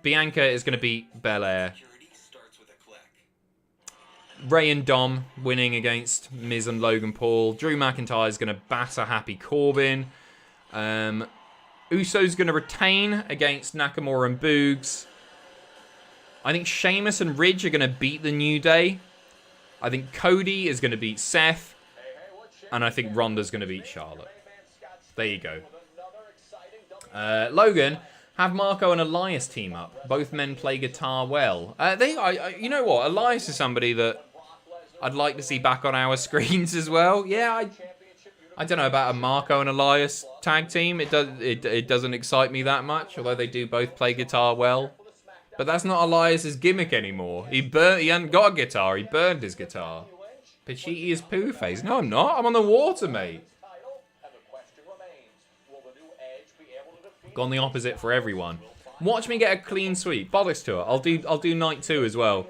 Bianca is going to beat Belair. Ray and Dom winning against Miz and Logan Paul. Drew McIntyre is going to batter Happy Corbin. Uso's going to retain against Nakamura and Boogs. I think Sheamus and Ridge are going to beat the New Day. I think Cody is going to beat Seth. And I think Ronda's going to beat Charlotte. There you go. Logan, have Marco and Elias team up. Both men play guitar well. You know what? Elias is somebody that I'd like to see back on our screens as well. Yeah, I don't know about a Marco and Elias tag team. It doesn't excite me that much, although they do both play guitar well. But that's not Elias's gimmick anymore. He hadn't got a guitar. He burned his guitar. Pacitti is poo face. No, I'm not. I'm on the water, mate. Gone the opposite for everyone. Watch me get a clean sweep. Bollocks to it. I'll do night 2 as well.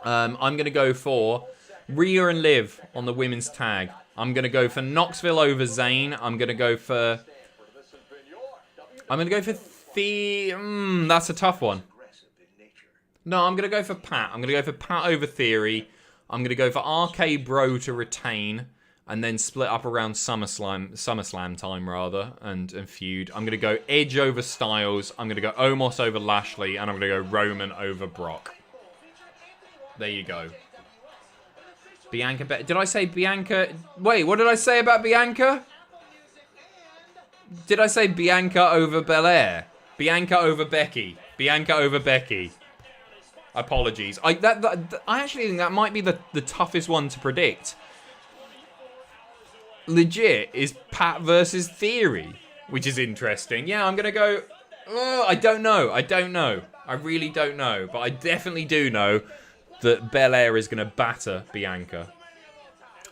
I'm gonna go for Rhea and Liv on the women's tag. I'm going to go for Knoxville over Zayn. I'm going to go for that's a tough one. No, I'm going to go for Pat. I'm going to go for Pat over Theory. I'm going to go for RK Bro to retain and then split up around SummerSlam time rather and feud. I'm going to go Edge over Styles. I'm going to go Omos over Lashley, and I'm going to go Roman over Brock. There you go. Bianca. Did I say Bianca? Wait, what did I say about Bianca? Did I say Bianca over Belair? Bianca over Becky. Bianca over Becky. Apologies. I actually think that might be the toughest one to predict. Legit is Pat versus Theory, which is interesting. Yeah, I'm gonna go. Oh, I don't know. I really don't know, but I definitely do know that Belair is going to batter Bianca.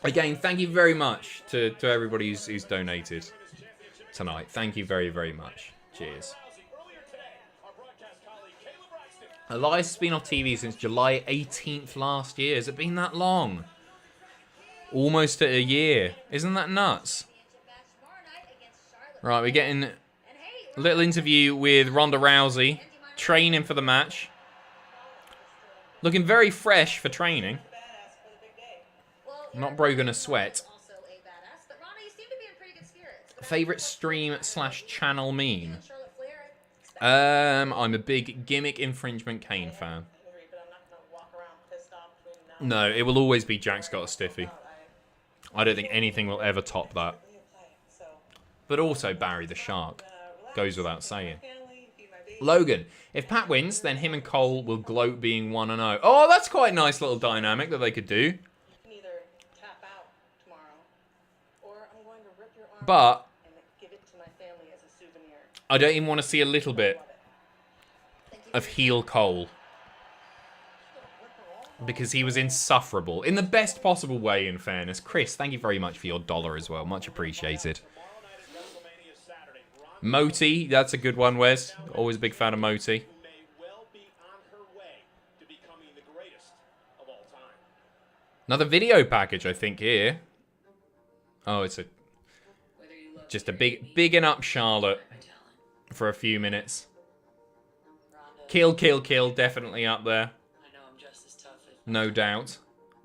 Again, thank you very much to everybody who's donated tonight. Thank you very, very much. Cheers. Elias has been off TV since July 18th last year. Has it been that long? Almost at a year. Isn't that nuts? Right, we're getting a little interview with Ronda Rousey. Training for the match. Looking very fresh for training. Not broken a sweat. Favorite stream / channel meme? I'm a big Gimmick Infringement Kane fan. No, it will always be Jack's Got a Stiffy. I don't think anything will ever top that. But also Barry the Shark. Goes without saying. Logan, if Pat wins, then him and Cole will gloat being 1-0. Oh, that's quite a nice little dynamic that they could do. But I don't even want to see a little bit of heel Cole. Because he was insufferable. In the best possible way, in fairness. Chris, thank you very much for your $1 as well. Much appreciated. Moti, that's a good one, Wes. Always a big fan of Moti. Another video package, I think, here. Oh, it's just a bigging up Charlotte for a few minutes. Kill, definitely up there. No doubt.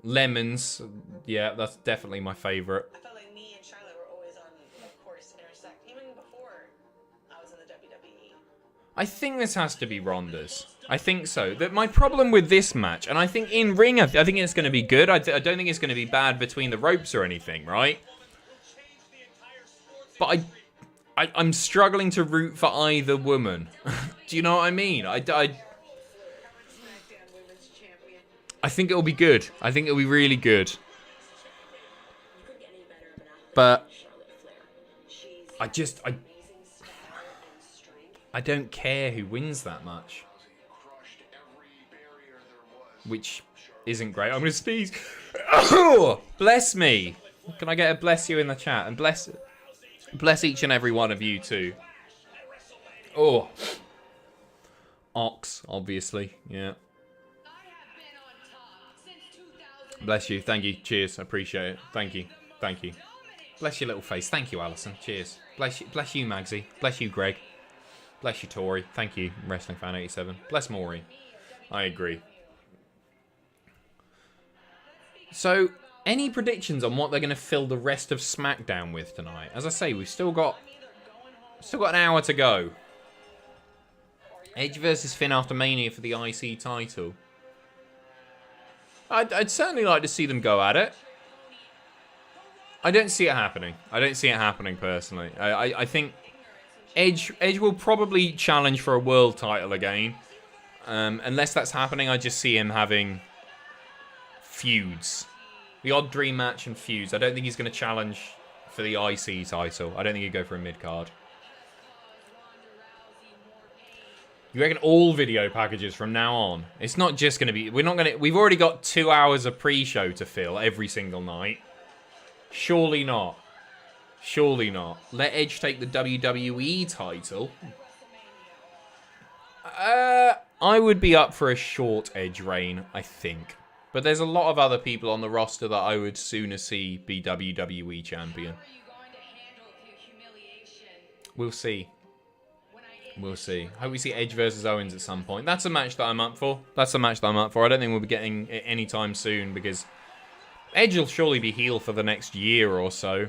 Lemons, yeah, that's definitely my favorite.
I felt like me and Charlotte were always on the course intersect, even before I was in the WWE.
I think this has to be Ronda's. I think so. My problem with this match, and I think in ring, I think it's going to be good. I don't think it's going to be bad between the ropes or anything, right? But I'm struggling to root for either woman. Do you know what I mean? I think it'll be good. I think it'll be really good. But I don't care who wins that much. Which isn't great. I'm going to sneeze. Bless me. Can I get a bless you in the chat? And bless each and every one of you too. Oh. Ox, obviously. Yeah. Bless you. Thank you. Cheers. I appreciate it. Thank you. Thank you. Bless your little face. Thank you, Alison. Cheers. Bless you, Magsy. Bless you, Greg. Bless you, Tori. Thank you, Wrestling Fan 87. Bless Maury. I agree. So, any predictions on what they're going to fill the rest of SmackDown with tonight? As I say, we've still got an hour to go. Edge versus Finn after Mania for the IC title. I'd certainly like to see them go at it. I don't see it happening. I don't see it happening personally. I think Edge will probably challenge for a world title again. Unless that's happening, I just see him having feuds. The odd dream match and feuds. I don't think he's going to challenge for the IC title. I don't think he'd go for a mid-card. You reckon all video packages from now on? It's not just going to be... We've already got 2 hours of pre-show to fill every single night. Surely not. Surely not. Let Edge take the WWE title. I would be up for a short Edge reign, I think. But there's a lot of other people on the roster that I would sooner see be WWE champion. We'll see. We'll see. Hope we see Edge versus Owens at some point. That's a match that I'm up for. I don't think we'll be getting it anytime soon because Edge will surely be heel for the next year or so.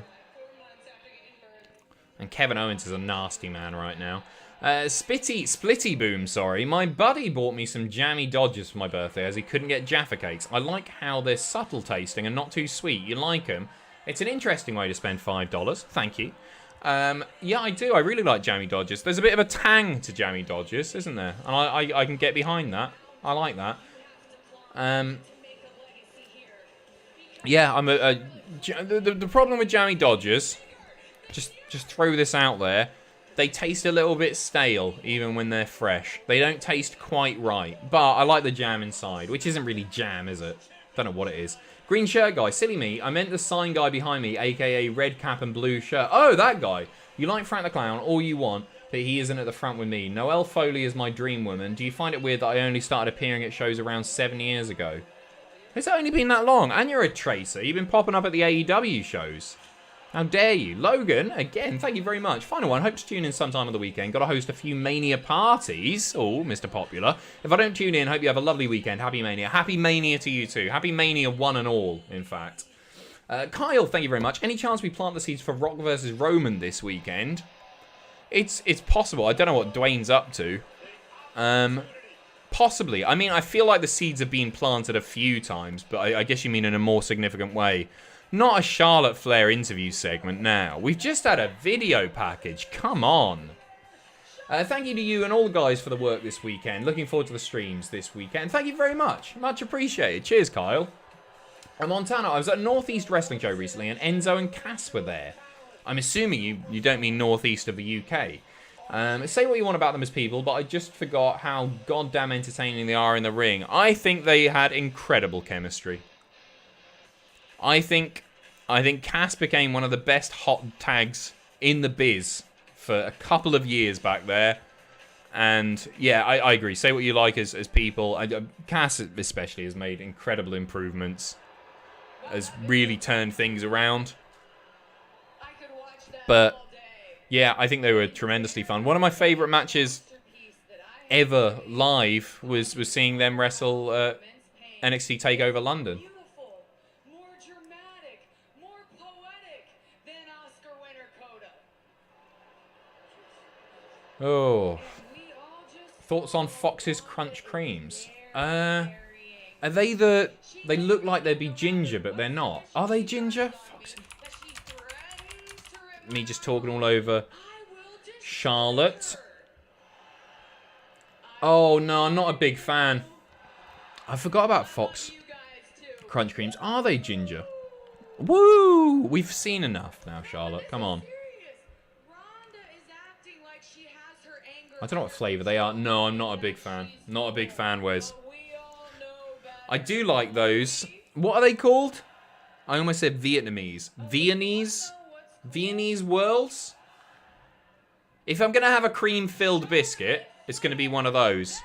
And Kevin Owens is a nasty man right now. Splitty Boom, sorry. My buddy bought me some jammy Dodgers for my birthday as he couldn't get Jaffa Cakes. I like how they're subtle tasting and not too sweet. You like them? It's an interesting way to spend $5. Thank you. Yeah, I do. I really like jammy Dodgers. There's a bit of a tang to jammy Dodgers, isn't there? And I can get behind that. I like that. Yeah, the problem with jammy Dodgers, just throw this out there, they taste a little bit stale even when they're fresh. They don't taste quite right. But I like the jam inside, which isn't really jam, is it? Don't know what it is. Green shirt guy, silly me. I meant the sign guy behind me, aka red cap and blue shirt. Oh, that guy. You like Frank the Clown all you want, but he isn't at the front with me. Noelle Foley is my dream woman. Do you find it weird that I only started appearing at shows around 7 years ago? It's only been that long. And you're a tracer. You've been popping up at the AEW shows. How dare you? Logan, again, thank you very much. Final one. Hope to tune in sometime on the weekend. Got to host a few Mania parties. Oh, Mr. Popular. If I don't tune in, hope you have a lovely weekend. Happy Mania. Happy Mania to you too. Happy Mania one and all, in fact. Kyle, thank you very much. Any chance we plant the seeds for Rock versus Roman this weekend? It's possible. I don't know what Dwayne's up to. Possibly. I mean, I feel like the seeds have been planted a few times, but I guess you mean in a more significant way. Not a Charlotte Flair interview segment now. We've just had a video package. Come on. Thank you to you and all the guys for the work this weekend. Looking forward to the streams this weekend. Thank you very much. Much appreciated. Cheers, Kyle. And Montana, I was at a Northeast Wrestling show recently, and Enzo and Cass were there. I'm assuming you don't mean northeast of the UK. Say what you want about them as people, but I just forgot how goddamn entertaining they are in the ring. I think they had incredible chemistry. I think Cass became one of the best hot tags in the biz for a couple of years back there. And yeah, I agree. Say what you like as people. Cass especially has made incredible improvements. Has really turned things around. But yeah, I think they were tremendously fun. One of my favourite matches ever live was seeing them wrestle NXT TakeOver London. Oh. Thoughts on Fox's Crunch Creams? Are they they look like they'd be ginger, but they're not. Are they ginger? Foxy. Me just talking all over Charlotte. Oh, no, I'm not a big fan. I forgot about Fox Crunch Creams. Are they ginger? Woo! We've seen enough now, Charlotte. Come on. I don't know what flavour they are. No, I'm not a big fan. Not a big fan, Wes. I do like those. What are they called? I almost said Vietnamese. Viennese Whirls? If I'm going to have a cream-filled biscuit, it's going to be one of those.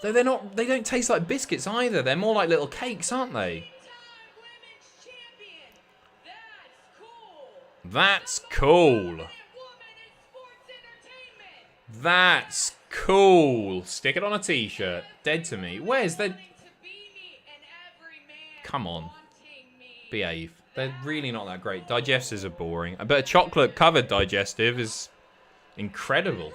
Though they're not, they don't taste like biscuits either. They're more like little cakes, aren't they? That's cool. That's cool. Stick it on a t-shirt. Dead to me. Where's the... Come on. Behave. They're really not that great. Digestives are boring. I bet a chocolate-covered digestive is incredible.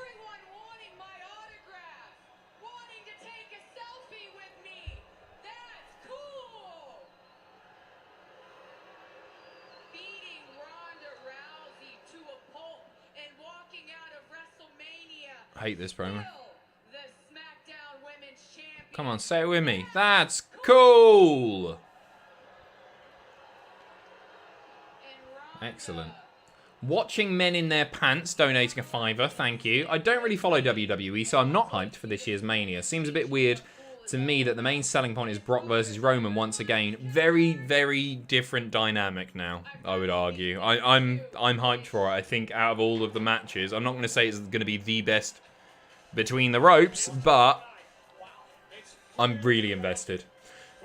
I hate this promo. Come on, say it with me. That's cool. Excellent. Watching men in their pants, donating a $5, thank you. I don't really follow WWE, so I'm not hyped for this year's Mania. Seems a bit weird to me that the main selling point is Brock versus Roman once again. Very, very different dynamic now, I would argue. I'm hyped for it. I think out of all of the matches, I'm not going to say it's going to be the best between the ropes, but I'm really invested.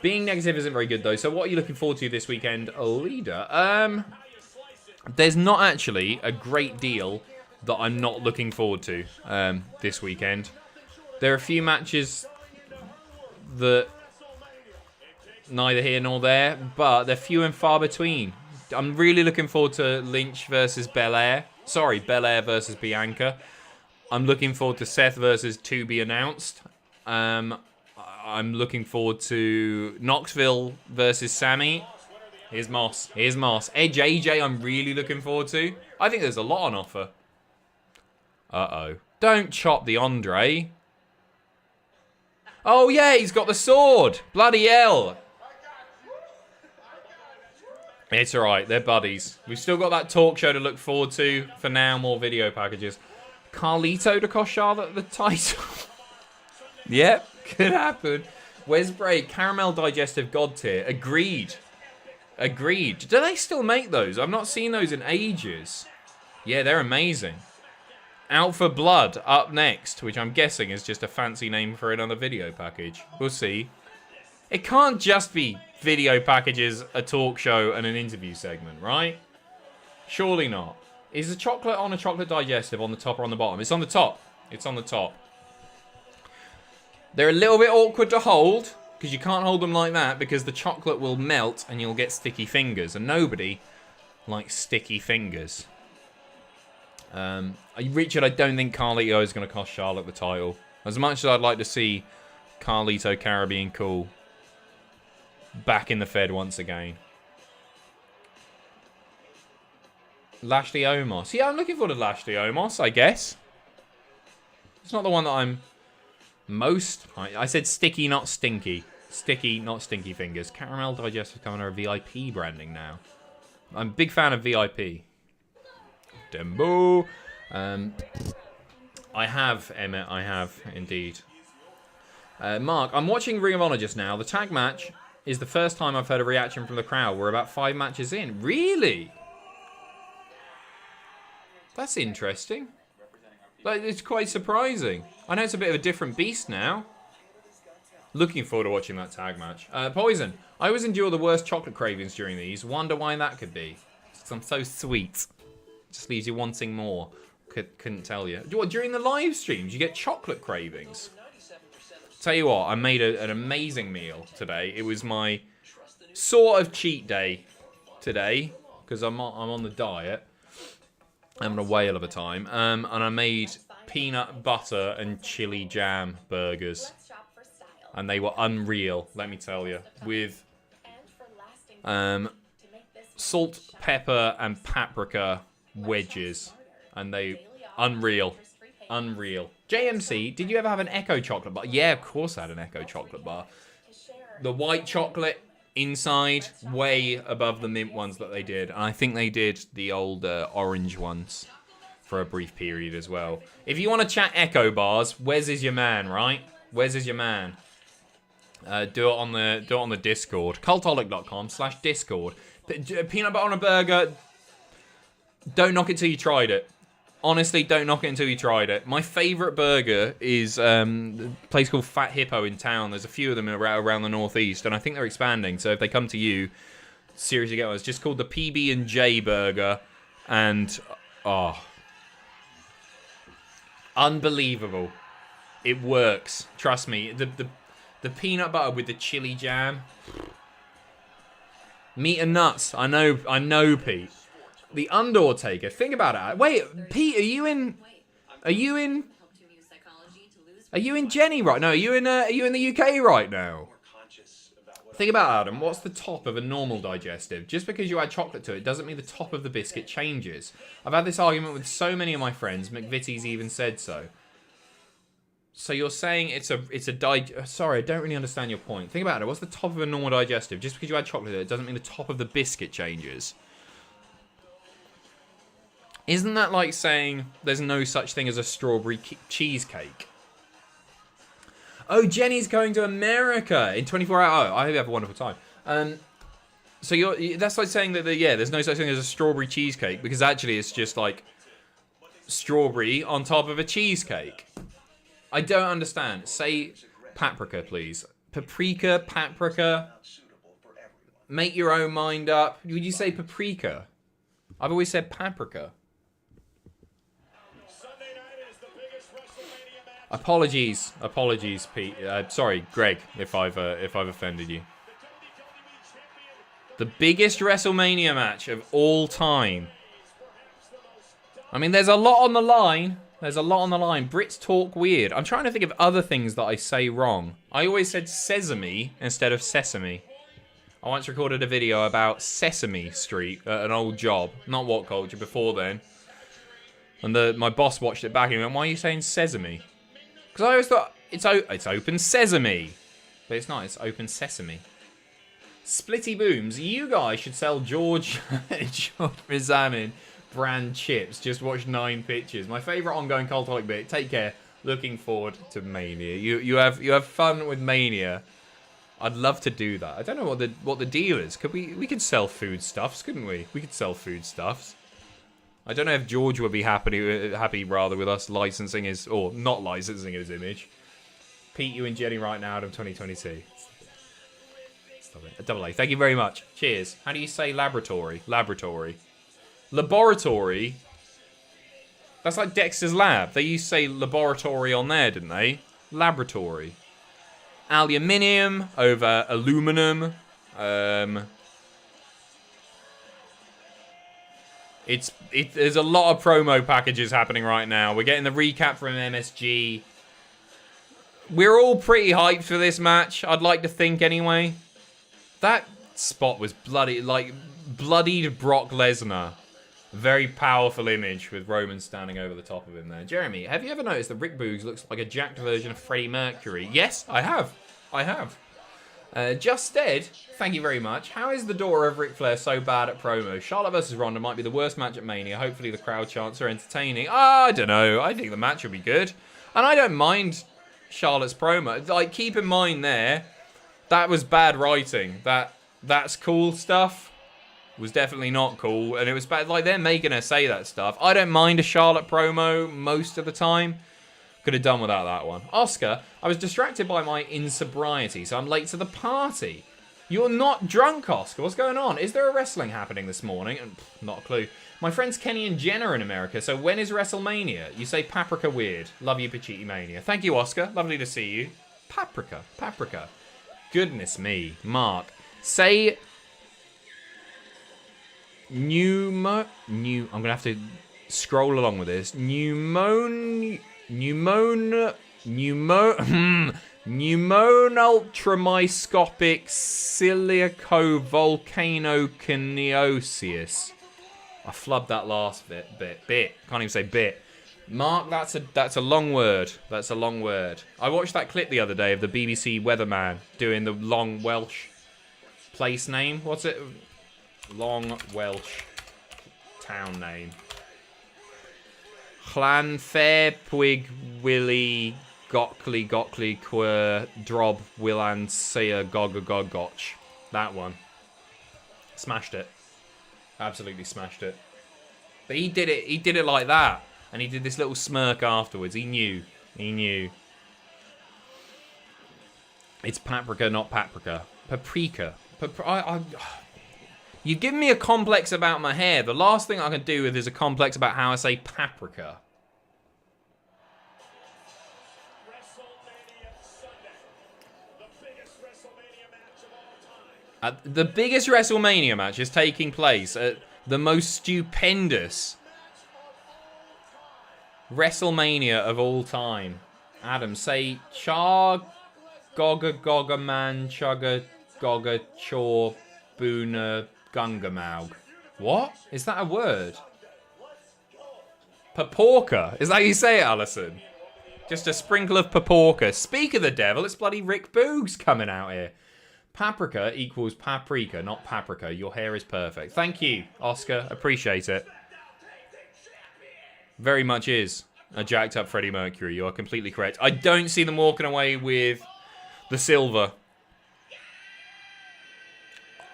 Being negative isn't very good, though. So what are you looking forward to this weekend, Leader? There's not actually a great deal that I'm not looking forward to this weekend. There are a few matches that neither here nor there, but they're few and far between. I'm really looking forward to Lynch versus Belair. Sorry, Belair versus Bianca. I'm looking forward to Seth versus To Be Announced. I'm looking forward to Knoxville versus Sammy. Here's Moss. Here's Moss. Edge AJ I'm really looking forward to. I think there's a lot on offer. Uh-oh. Don't chop the Andre. Oh, yeah, he's got the sword. Bloody hell. It's alright, they're buddies. We've still got that talk show to look forward to. For now, more video packages. Carlito to cost Charlotte the title. Yep, could happen. Where's Bray? Caramel Digestive God tier. Agreed. Agreed. Do they still make those? I've not seen those in ages. Yeah, they're amazing. Out for Blood up next, which I'm guessing is just a fancy name for another video package. We'll see. It can't just be video packages, a talk show, and an interview segment, right? Surely not. Is the chocolate on a chocolate digestive on the top or on the bottom? It's on the top. It's on the top. They're a little bit awkward to hold, because you can't hold them like that, because the chocolate will melt and you'll get sticky fingers, and nobody likes sticky fingers. Richard, I don't think Carlito is going to cost Charlotte the title. As much as I'd like to see Carlito Caribbean Cool back in the Fed once again. Lashley Omos. Yeah, I'm looking forward to Lashley Omos, I guess. It's not the one that I'm most... I said sticky, not stinky. Sticky, not stinky fingers. Caramel Digestive coming under VIP branding now. I'm a big fan of VIP. Dembo. I have, Emmett. I have, indeed. Mark, I'm watching Ring of Honor just now. The tag match is the first time I've heard a reaction from the crowd. We're about 5 matches in. Really? That's interesting. Like, it's quite surprising. I know it's a bit of a different beast now. Looking forward to watching that tag match. Poison. I always endure the worst chocolate cravings during these. Wonder why that could be. Because I'm so sweet. Just leaves you wanting more. Couldn't tell you. What, during the live streams, you get chocolate cravings? Tell you what, I made an amazing meal today. It was my sort of cheat day today. Because I'm on the diet. I'm having a whale of a time. And I made peanut butter and chili jam burgers. And they were unreal, let me tell you. With salt, pepper, and paprika wedges. And they... Unreal. Unreal. JMC, did you ever have an Echo chocolate bar? Yeah, of course I had an Echo chocolate bar. The white chocolate inside, way above the mint ones that they did. And I think they did the old orange ones for a brief period as well. If you want to chat Echo bars, Wes is your man, right? Wes is your man. Do it on the Discord. Cultaholic.com/Discord. Peanut butter on a burger. Don't knock it till you tried it. Honestly, don't knock it until you tried it. My favourite burger is a place called Fat Hippo in town. There's a few of them around the northeast, and I think they're expanding. So if they come to you, seriously get one. It's just called the PB&J burger, and unbelievable. It works. Trust me. The peanut butter with the chili jam. Meat and nuts. I know, Pete. The Undertaker. Think about it. Wait, Pete, are you in Jenny right now? Are you in the UK right now? Think about Adam. What's the top of a normal digestive? Just because you add chocolate to it doesn't mean the top of the biscuit changes. I've had this argument with so many of my friends. McVitie's even said so. So you're saying sorry, I don't really understand your point. Think about it. What's the top of a normal digestive? Just because you add chocolate to it doesn't mean the top of the biscuit changes. Isn't that like saying there's no such thing as a strawberry cheesecake? Oh, Jenny's going to America in 24 hours. Oh, I hope you have a wonderful time. So that's like saying that there's no such thing as a strawberry cheesecake, because actually it's just like strawberry on top of a cheesecake. I don't understand. Say paprika, please. Paprika. Make your own mind up. Would you say paprika? I've always said paprika. Apologies, Pete. Sorry, Greg, if I've offended you. The biggest WrestleMania match of all time. I mean, there's a lot on the line. Brits talk weird. I'm trying to think of other things that I say wrong. I always said sesame instead of sesame. I once recorded a video about Sesame Street at an old job. Not What Culture, before then. And my boss watched it back and he went, "Why are you saying sesame?" Because I always thought, it's open sesame. But it's not, it's open sesame. Splitty Booms, you guys should sell George Rizanin brand chips. Just watch 9 pictures. My favourite ongoing Cultaholic bit. Take care. Looking forward to Mania. You have fun with Mania. I'd love to do that. I don't know what the deal is. We could sell foodstuffs, couldn't we? We could sell foodstuffs. I don't know if George would be happy rather with us licensing not licensing his image. Pete, you and Jenny right now out of 2022. Stop it. A double A. Thank you very much. Cheers. How do you say laboratory? Laboratory. Laboratory. That's like Dexter's Lab. They used to say laboratory on there, didn't they? Laboratory. Aluminium over aluminum. There's a lot of promo packages happening right now. We're getting the recap from MSG. We're all pretty hyped for this match, I'd like to think anyway. That spot was bloodied Brock Lesnar. Very powerful image with Roman standing over the top of him there. Jeremy, have you ever noticed that Rick Boogs looks like a jacked version of Freddie Mercury? Yes, I have. Just Dead, thank you very much. How is the door of Ric Flair so bad at promo? Charlotte versus Ronda might be the worst match at Mania. Hopefully the crowd chants are entertaining. I don't know. I think the match will be good. And I don't mind Charlotte's promo. Like, keep in mind there, that was bad writing. That's cool stuff was definitely not cool. And it was bad. Like, they're making her say that stuff. I don't mind a Charlotte promo most of the time. Could have done without that one. Oscar, I was distracted by my insobriety, so I'm late to the party. You're not drunk, Oscar. What's going on? Is there a wrestling happening this morning? Not a clue. My friends Kenny and Jen are in America, so when is WrestleMania? You say paprika weird. Love you, Pacitti Mania. Thank you, Oscar. Lovely to see you. Paprika. Goodness me. Mark. Say... I'm going to have to scroll along with this. Pneumonultramyscopic silicovolcanoconiosis. I flubbed that last bit. Can't even say bit. Mark, that's a long word. That's a long word. I watched that clip the other day of the BBC weatherman doing the long Welsh place name. What's it? Long Welsh town name. Llanfairpwig Willie Gockley Quer Drob Willan Seer Gogogogoch. That one. Smashed it. Absolutely smashed it. But he did it like that. And he did this little smirk afterwards. He knew. It's paprika, not paprika. Paprika. You've given me a complex about my hair. The last thing I can do with is a complex about how I say paprika.
WrestleMania Sunday, the biggest WrestleMania match of all time.
The biggest WrestleMania match is taking place at the most stupendous WrestleMania of all time. Adam, say Char Goga Man Chugga Goga Chor Boona Gungamaug. What? Is that a word? Paporka. Is that how you say it, Alison? Just a sprinkle of paporka. Speak of the devil, it's bloody Rick Boogs coming out here. Paprika equals paprika, not paprika. Your hair is perfect. Thank you, Oscar. Appreciate it. Very much is a jacked up Freddie Mercury. You are completely correct. I don't see them walking away with the silver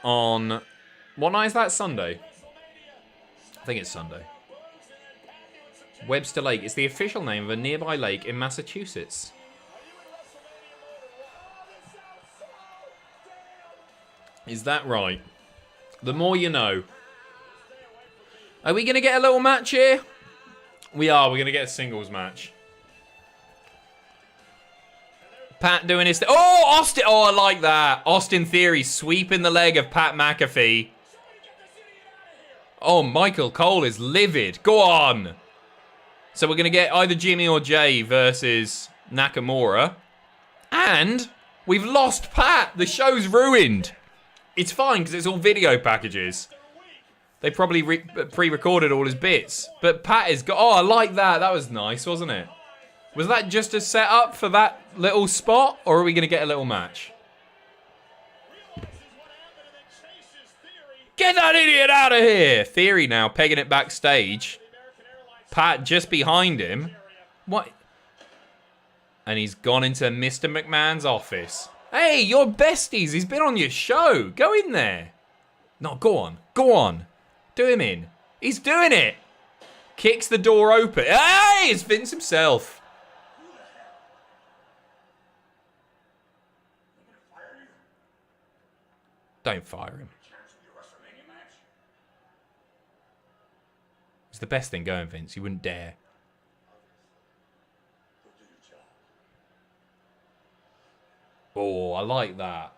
on... What night is that? Sunday? I think it's Sunday. Webster Lake is the official name of a nearby lake in Massachusetts. Is that right? The more you know. Are we going to get a little match here? We are. We're going to get a singles match. Pat doing his... Oh, Austin. Oh, I like that. Austin Theory sweeping the leg of Pat McAfee. Oh, Michael Cole is livid. Go on. So we're going to get either Jimmy or Jay versus Nakamura. And we've lost Pat. The show's ruined. It's fine because it's all video packages. They probably pre-recorded all his bits. But Pat is... Oh, I like that. That was nice, wasn't it? Was that just a setup for that little spot? Or are we going to get a little match? Get that idiot out of here! Theory now pegging it backstage. Pat just behind him. What? And he's gone into Mr. McMahon's office. Hey, you're besties. He's been on your show. Go in there. No, go on. Go on. Do him in. He's doing it. Kicks the door open. Hey, it's Vince himself. Don't fire him. It's the best thing going, Vince. You wouldn't dare. Oh, I like that.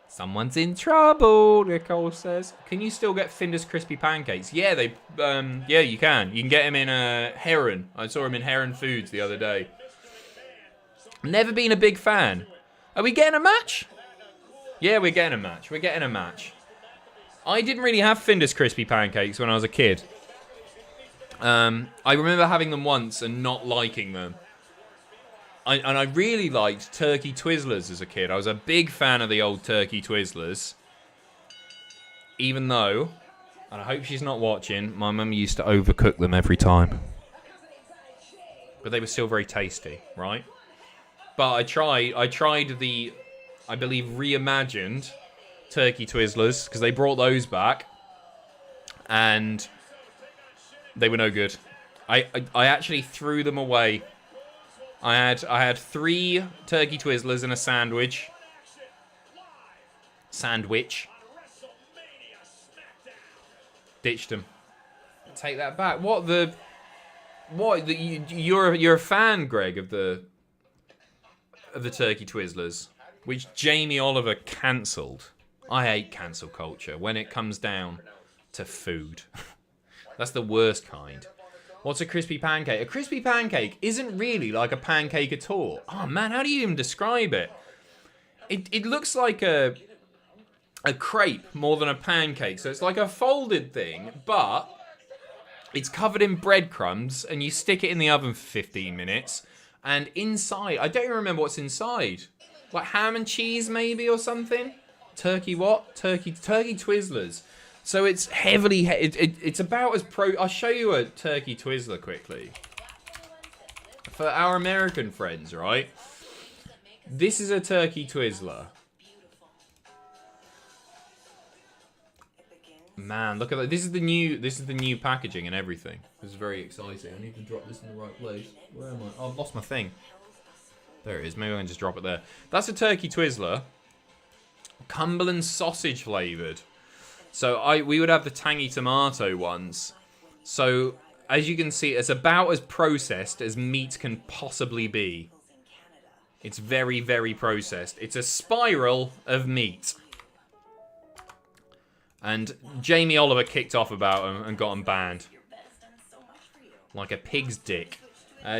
Someone's in trouble, Nicole says. Can you still get Finder's crispy pancakes? Yeah, yeah, you can. You can get them in Heron. I saw him in Heron Foods the other day. Never been a big fan. Are we getting a match? Yeah, we're getting a match. We're getting a match. I didn't really have Finder's crispy pancakes when I was a kid. I remember having them once and not liking them. And I really liked Turkey Twizzlers as a kid. I was a big fan of the old Turkey Twizzlers. Even though, and I hope she's not watching, my mum used to overcook them every time. But they were still very tasty, right? But I tried the, I believe, reimagined Turkey Twizzlers, because they brought those back. And they were no good. I actually threw them away. I had 3 Turkey Twizzlers and a sandwich. Ditched them. Take that back. You're a fan, Greg, of the Turkey Twizzlers, which Jamie Oliver cancelled. I hate cancel culture when it comes down to food. That's the worst kind. What's a crispy pancake? A crispy pancake isn't really like a pancake at all. Oh man, how do you even describe it? It looks like a crepe more than a pancake. So it's like a folded thing, but it's covered in breadcrumbs and you stick it in the oven for 15 minutes. And inside, I don't even remember what's inside. Like ham and cheese maybe or something? Turkey what? Turkey Twizzlers. So it's heavily, it's about as I'll show you a Turkey Twizzler quickly. For our American friends, right? This is a Turkey Twizzler. Man, look at that. This is the new packaging and everything. This is very exciting. I need to drop this in the right place. Where am I? Oh, I've lost my thing. There it is. Maybe I can just drop it there. That's a Turkey Twizzler. Cumberland sausage flavored. So we would have the tangy tomato ones. So as you can see, it's about as processed as meat can possibly be. It's very, very processed. It's a spiral of meat. And Jamie Oliver kicked off about them and got them banned. Like a pig's dick.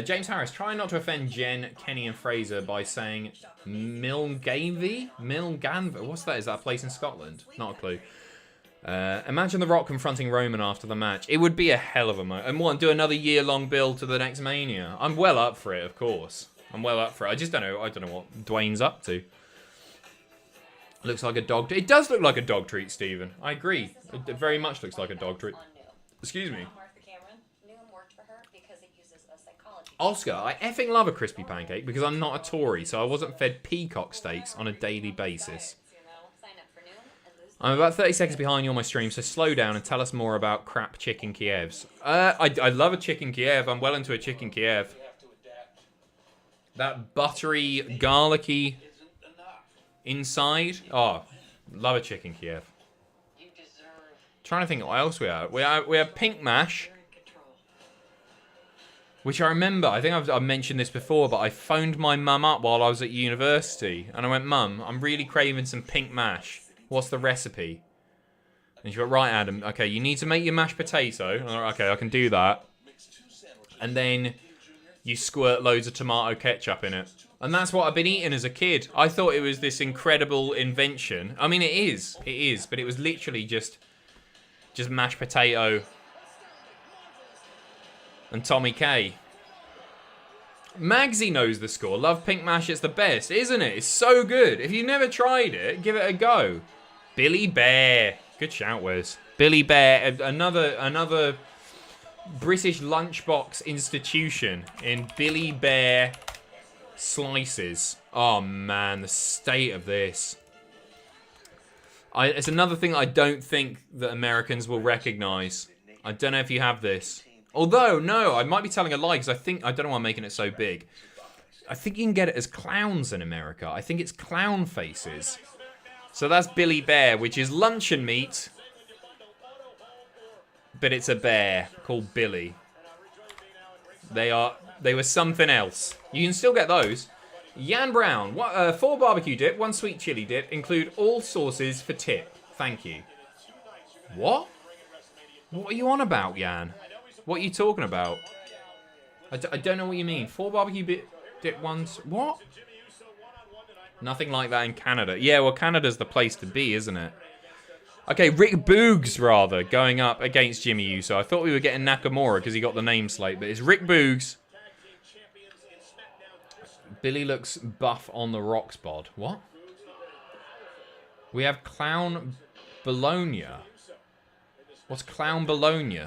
James Harris, try not to offend Jen, Kenny, and Fraser by saying Milngavie? Milngavie? What's that? Is that a place in Scotland? Not a clue. Imagine The Rock confronting Roman after the match. It would be a hell of a moment. And what, do another year-long build to the next Mania? I'm well up for it, of course. I'm well up for it. I just don't know. I don't know what Dwayne's up to. Looks like a dog. It does look like a dog treat, Stephen. I agree. It very much looks like a dog treat. Excuse me. Oscar, I effing love a crispy pancake because I'm not a Tory, so I wasn't fed peacock steaks on a daily basis. I'm about 30 seconds behind you on my stream, so slow down and tell us more about crap chicken Kievs. I love a chicken Kiev. I'm well into a chicken Kiev. That buttery, garlicky inside. Oh, love a chicken Kiev. Trying to think what else we have. We have pink mash, which I remember. I think I've mentioned this before, but I phoned my mum up while I was at university, and I went, "Mum, I'm really craving some pink mash. What's the recipe?" And she went, "Right, Adam. Okay, you need to make your mashed potato." And I went, "Okay, I can do that." And then you squirt loads of tomato ketchup in it. And that's what I've been eating as a kid. I thought it was this incredible invention. I mean, it is, but it was literally just mashed potato and Tommy K. Magsy knows the score. Love pink mash, it's the best, isn't it? It's so good. If you've never tried it, give it a go. Billy Bear. Good shout, Wes. Billy Bear, another British lunchbox institution in Billy Bear slices. Oh man, the state of this. It's another thing I don't think that Americans will recognise. I don't know if you have this. Although, no, I might be telling a lie because I don't know why I'm making it so big. I think you can get it as clowns in America. I think it's clown faces. So that's Billy Bear, which is luncheon meat, but it's a bear called Billy. They were something else. You can still get those. Yan Brown, 4 barbecue dip, 1 sweet chili dip, include all sauces for tip. Thank you. What? What are you on about, Yan? What are you talking about? I don't know what you mean. 4 barbecue dip, 1... What? Nothing like that in Canada. Yeah, well, Canada's the place to be, isn't it? Okay, Rick Boogs, rather, going up against Jimmy Uso. I thought we were getting Nakamura because he got the name slate, but it's Rick Boogs. Billy looks buff on the rocks bod. What? We have Clown Bologna. What's Clown Bologna?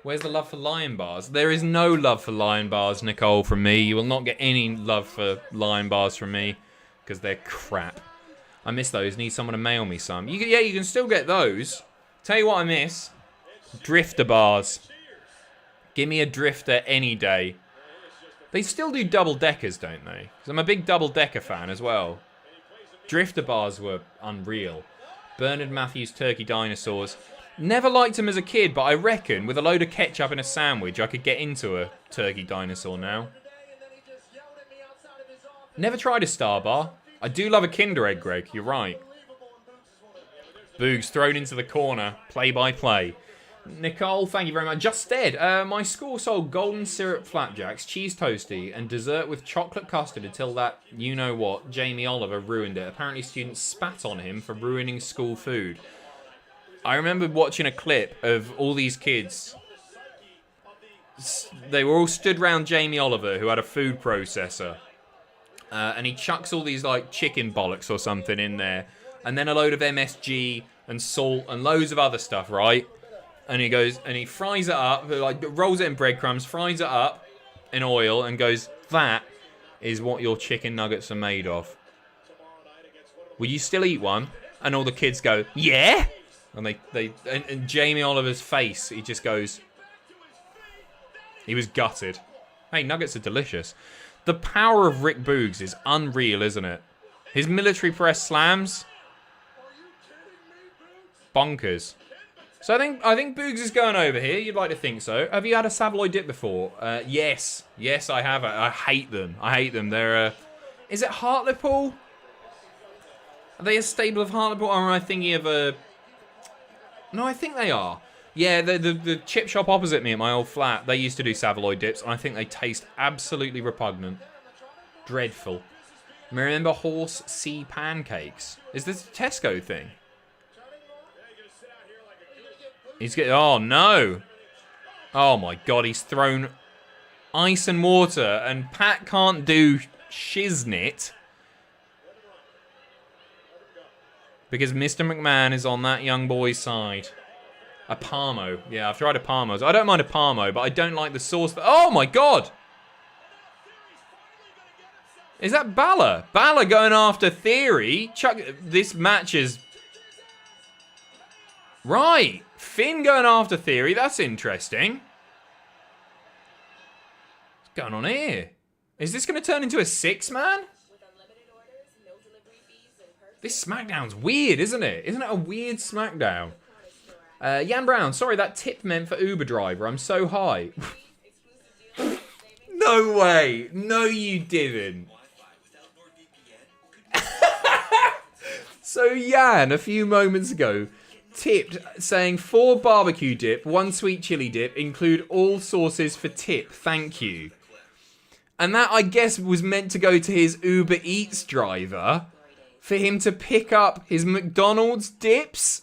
Where's the love for Lion Bars? There is no love for Lion Bars, Nicole, from me. You will not get any love for Lion Bars from me. Because they're crap. I miss those. Need someone to mail me some. Yeah, you can still get those. Tell you what I miss. Drifter bars. Give me a drifter any day. They still do double-deckers, don't they? Because I'm a big double-decker fan as well. Drifter bars were unreal. Bernard Matthews Turkey Dinosaurs. Never liked them as a kid, but I reckon with a load of ketchup in a sandwich, I could get into a Turkey Dinosaur now. Never tried a Star Bar. I do love a Kinder Egg, Greg. You're right. Boogs thrown into the corner. Play by play. Nicole, thank you very much. Just dead. My school sold golden syrup flapjacks, cheese toasty, and dessert with chocolate custard until that, you know what, Jamie Oliver ruined it. Apparently students spat on him for ruining school food. I remember watching a clip of all these kids. They were all stood round Jamie Oliver, who had a food processor. And he chucks all these like chicken bollocks or something in there, and then a load of MSG and salt and loads of other stuff, right? And he goes and he fries it up, like rolls it in breadcrumbs, fries it up in oil, and goes, "That is what your chicken nuggets are made of. Will you still eat one?" And all the kids go, "Yeah." And and Jamie Oliver's face, he just goes, he was gutted. Hey, nuggets are delicious. The power of Rick Boogs is unreal, isn't it? His military press slams, bonkers. So I think Boogs is going over here. You'd like to think so. Have you had a Savoy dip before? Yes, I have. I hate them. They're is it Hartlepool? Are they a stable of Hartlepool, or am I thinking of a? No, I think they are. Yeah, the chip shop opposite me at my old flat, they used to do Savoy dips, and I think they taste absolutely repugnant. Dreadful. Remember horse sea pancakes? Is this a Tesco thing? He's getting... Oh, no. Oh, my God, he's thrown ice and water, and Pat can't do shiznit because Mr. McMahon is on that young boy's side. A Parmo. Yeah, I've tried a Parmo. I don't mind a Parmo, but I don't like the sauce. Oh, my God. Is that Balor? Balor going after Theory? Chuck, this match is... Right. Finn going after Theory. That's interesting. What's going on here? Is this going to turn into a 6-man? This SmackDown's weird, isn't it? Isn't it a weird SmackDown? Yan Brown, sorry, that tip meant for Uber driver. I'm so high. No way. No, you didn't. So Yan, a few moments ago, tipped saying 4 barbecue dip, 1 sweet chili dip, include all sauces for tip. Thank you. And that, I guess, was meant to go to his Uber Eats driver for him to pick up his McDonald's dips.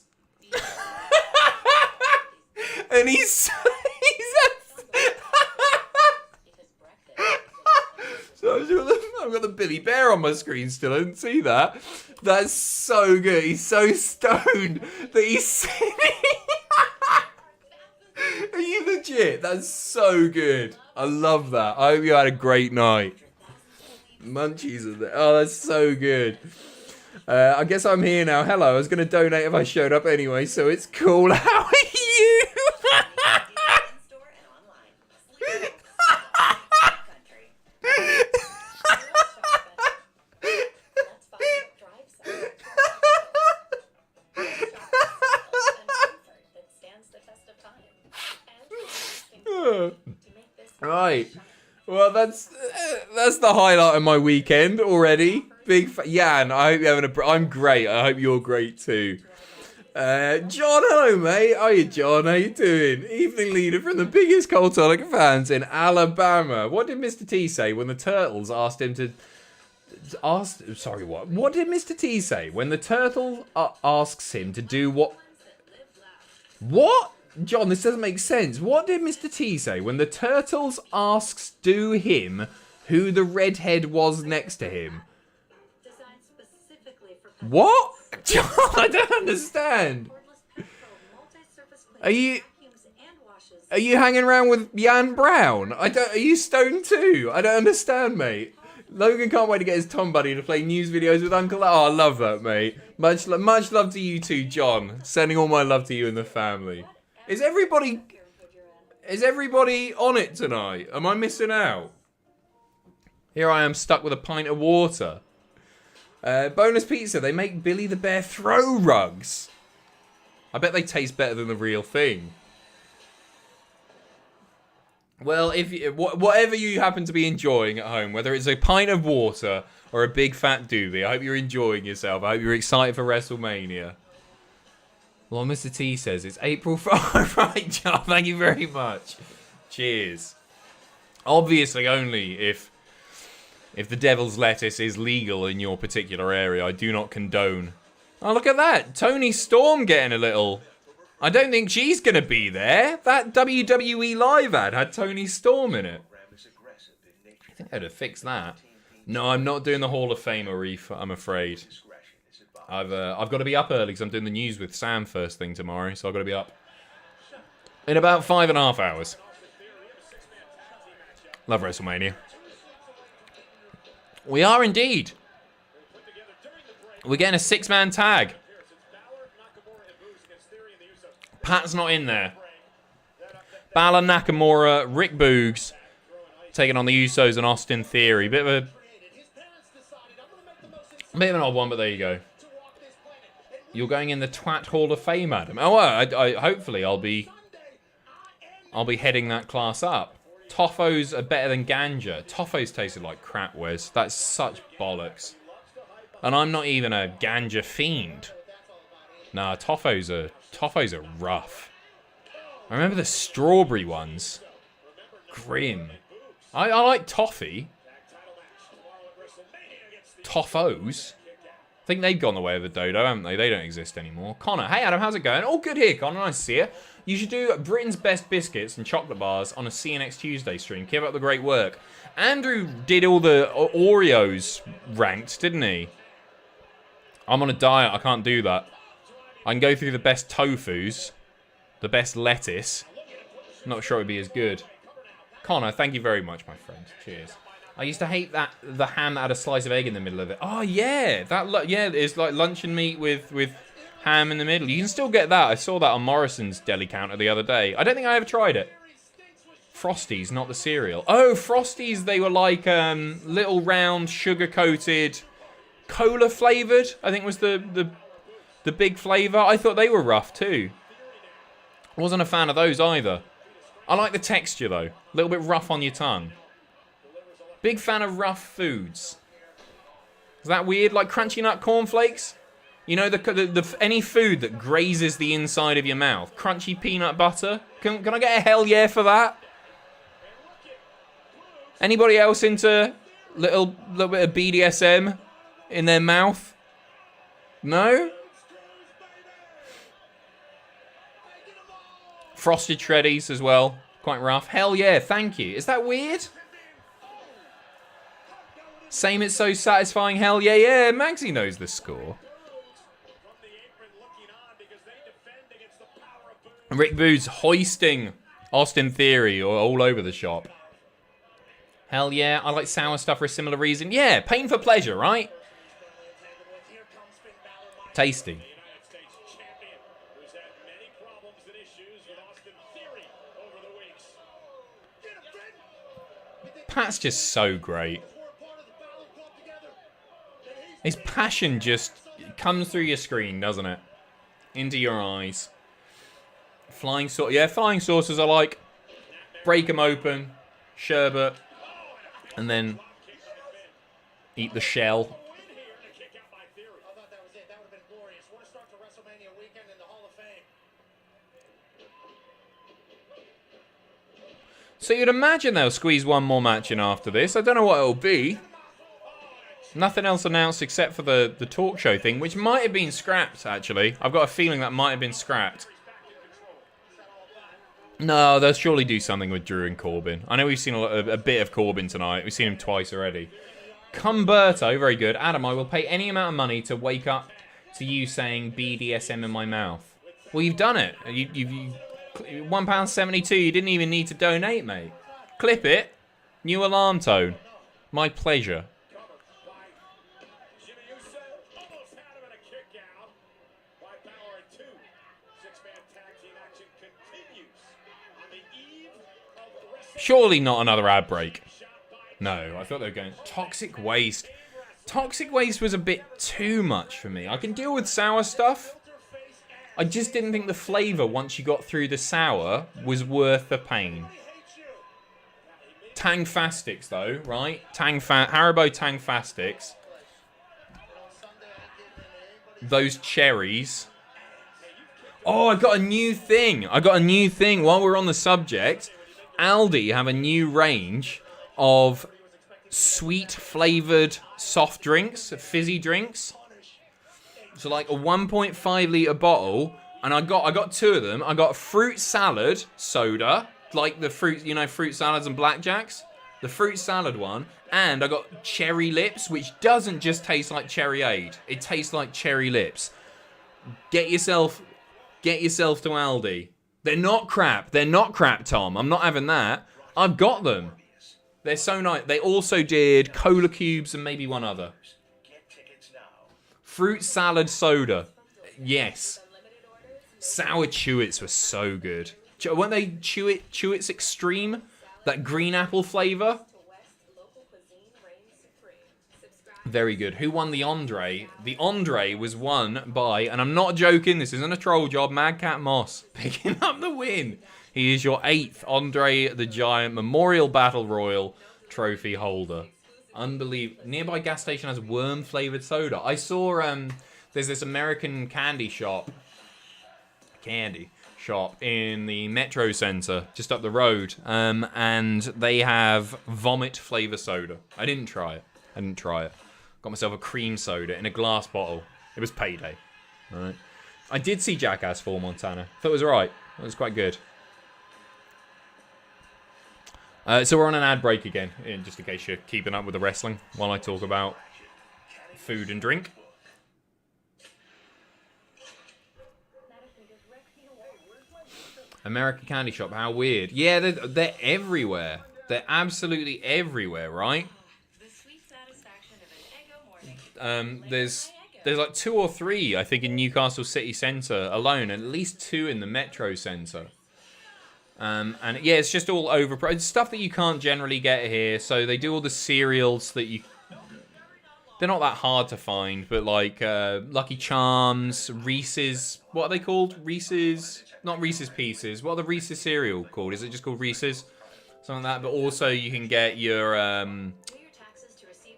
And he's so I've got the Billy Bear on my screen still. I didn't see that. That's so good. He's so stoned that he's sitting. Are you legit? That's so good. I love that. I hope you had a great night. Munchies are there. Oh, that's so good. I guess I'm here now. Hello. I was going to donate if I showed up anyway, so it's cool. How are you? Right. Well, that's the highlight of my weekend already. Jan, I hope you're having I'm great. I hope you're great too. John, hello mate. How you, John? How you doing? Evening leader from the biggest Cultaholic fans in Alabama. What did Mr. T say when the Turtles asked him to... Sorry, what? What did Mr. T say when the Turtle asks him to do what? What? John, this doesn't make sense. What did Mr. T say when the Turtles asks him who the redhead was next to him? What? John, I don't understand. Are you hanging around with Jan Brown? Are you stoned too? I don't understand, mate. Logan can't wait to get his Tom Buddy to play news videos with Uncle. Oh, I love that, mate. Much love to you too, John. Sending all my love to you and the family. Is everybody on it tonight? Am I missing out? Here I am stuck with a pint of water. Bonus pizza. They make Billy the Bear throw rugs. I bet they taste better than the real thing. Well, whatever you happen to be enjoying at home, whether it's a pint of water or a big fat doobie, I hope you're enjoying yourself. I hope you're excited for WrestleMania. Well, Mr. T says it's April 5. Right, John, thank you very much. Cheers. Obviously, only if the devil's lettuce is legal in your particular area. I do not condone. Oh, look at that. Tony Storm getting a little... I don't think she's going to be there. That WWE Live ad had Tony Storm in it. I think they'd have fixed that. No, I'm not doing the Hall of Famer, I'm afraid. I've got to be up early because I'm doing the news with Sam first thing tomorrow, so I've got to be up in about 5.5 hours. Love WrestleMania. We are indeed. We're getting a 6-man tag. Pat's not in there. Balor, Nakamura, Rick Boogs taking on the Usos and Austin Theory. Bit of an odd one, but there you go. You're going in the Twat Hall of Fame, Adam. Oh, well, hopefully I'll be heading that class up. Toffos are better than Ganja. Toffos tasted like crap, Wes. That's such bollocks. And I'm not even a Ganja fiend. Nah, Toffos are rough. I remember the strawberry ones. Grim. I like toffee. Toffos. I think they've gone the way of the dodo, haven't they? They don't exist anymore. Connor, hey Adam, how's it going? All good here, Connor. Nice to see you. You should do Britain's best biscuits and chocolate bars on a CNX Tuesday stream. Keep up the great work. Andrew did all the Oreos ranked, didn't he? I'm on a diet. I can't do that. I can go through the best tofus, the best lettuce. I'm not sure it'd be as good. Connor, thank you very much, my friend. Cheers. I used to hate the ham that had a slice of egg in the middle of it. Oh yeah, it's like luncheon meat with ham in the middle. You can still get that. I saw that on Morrison's deli counter the other day. I don't think I ever tried it. Frosties, not the cereal. Oh, Frosties, they were like little round sugar-coated cola flavored. I think was the big flavor. I thought they were rough too. Wasn't a fan of those either. I like the texture though. A little bit rough on your tongue. Big fan of rough foods. Is that weird? Like crunchy nut cornflakes? You know, any food that grazes the inside of your mouth. Crunchy peanut butter. Can I get a hell yeah for that? Anybody else into little bit of BDSM in their mouth? No? Frosted Shreddies as well. Quite rough. Hell yeah, thank you. Is that weird? Same, it's so satisfying. Hell yeah, yeah. Maxie knows the score. Rick Boots hoisting Austin Theory all over the shop. Hell yeah, I like sour stuff for a similar reason. Yeah, pain for pleasure, right? Tasty. Pat's just so great. His passion just comes through your screen, doesn't it? Into your eyes. Flying saucers I like. break them open, sherbet, and then eat the shell.
I thought that was it. That would have been glorious. What a start to WrestleMania weekend in the Hall of Fame.
So you'd imagine they'll squeeze one more match in after this. I don't know what it'll be. Nothing else announced except for the talk show thing, which might have been scrapped, actually. I've got a feeling that might have been scrapped. No, they'll surely do something with Drew and Corbin. I know we've seen a bit of Corbin tonight. We've seen him twice already. Cumberto, very good. Adam, I will pay any amount of money to wake up to you saying BDSM in my mouth. Well, you've done it. You've £1.72. You didn't even need to donate, mate. Clip it. New alarm tone. My pleasure. Surely not another ad break. No, I thought they were going... Toxic Waste. Toxic Waste was a bit too much for me. I can deal with sour stuff. I just didn't think the flavour, once you got through the sour, was worth the pain. Tang Fastics, though, right? Haribo Tang Fastics. Those cherries. Oh, I got a new thing. While we're on the subject... Aldi have a new range of sweet flavoured soft drinks, fizzy drinks. So like a 1.5 litre bottle, and I got two of them. I got fruit salad soda, like the fruit, you know, fruit salads and blackjacks. The fruit salad one, and I got cherry lips, which doesn't just taste like cherryade. It tastes like cherry lips. Get yourself to Aldi. They're not crap, Tom. I'm not having that. I've got them. They're so nice. They also did cola cubes and maybe one other. Fruit salad soda. Yes. Sour Chewits were so good. Weren't they Chewits Extreme? That green apple flavour? Very good. Who won the Andre? The Andre was won by, and I'm not joking, this isn't a troll job, Madcap Moss picking up the win. He is your 8th Andre the Giant Memorial Battle Royal trophy holder. Unbelievable. Nearby gas station has worm flavoured soda. I saw there's this American candy shop in the Metro Centre just up the road, and they have vomit flavour soda. I didn't try it. Got myself a cream soda in a glass bottle. It was payday. All right. I did see Jackass 4 Montana. Thought it was alright. It was quite good. So we're on an ad break again, just in case you're keeping up with the wrestling while I talk about food and drink. American Candy Shop, how weird. Yeah, they're everywhere. They're absolutely everywhere, right? There's like 2 or 3, I think, in Newcastle City Centre alone, and at least 2 in the Metro Centre. And yeah, it's just all over. It's stuff that you can't generally get here. So they do all the cereals that they're not that hard to find, but like Lucky Charms, Reese's. What are they called? Reese's, not Reese's Pieces. What are the Reese's cereal called? Is it just called Reese's? Something like that. But also you can get your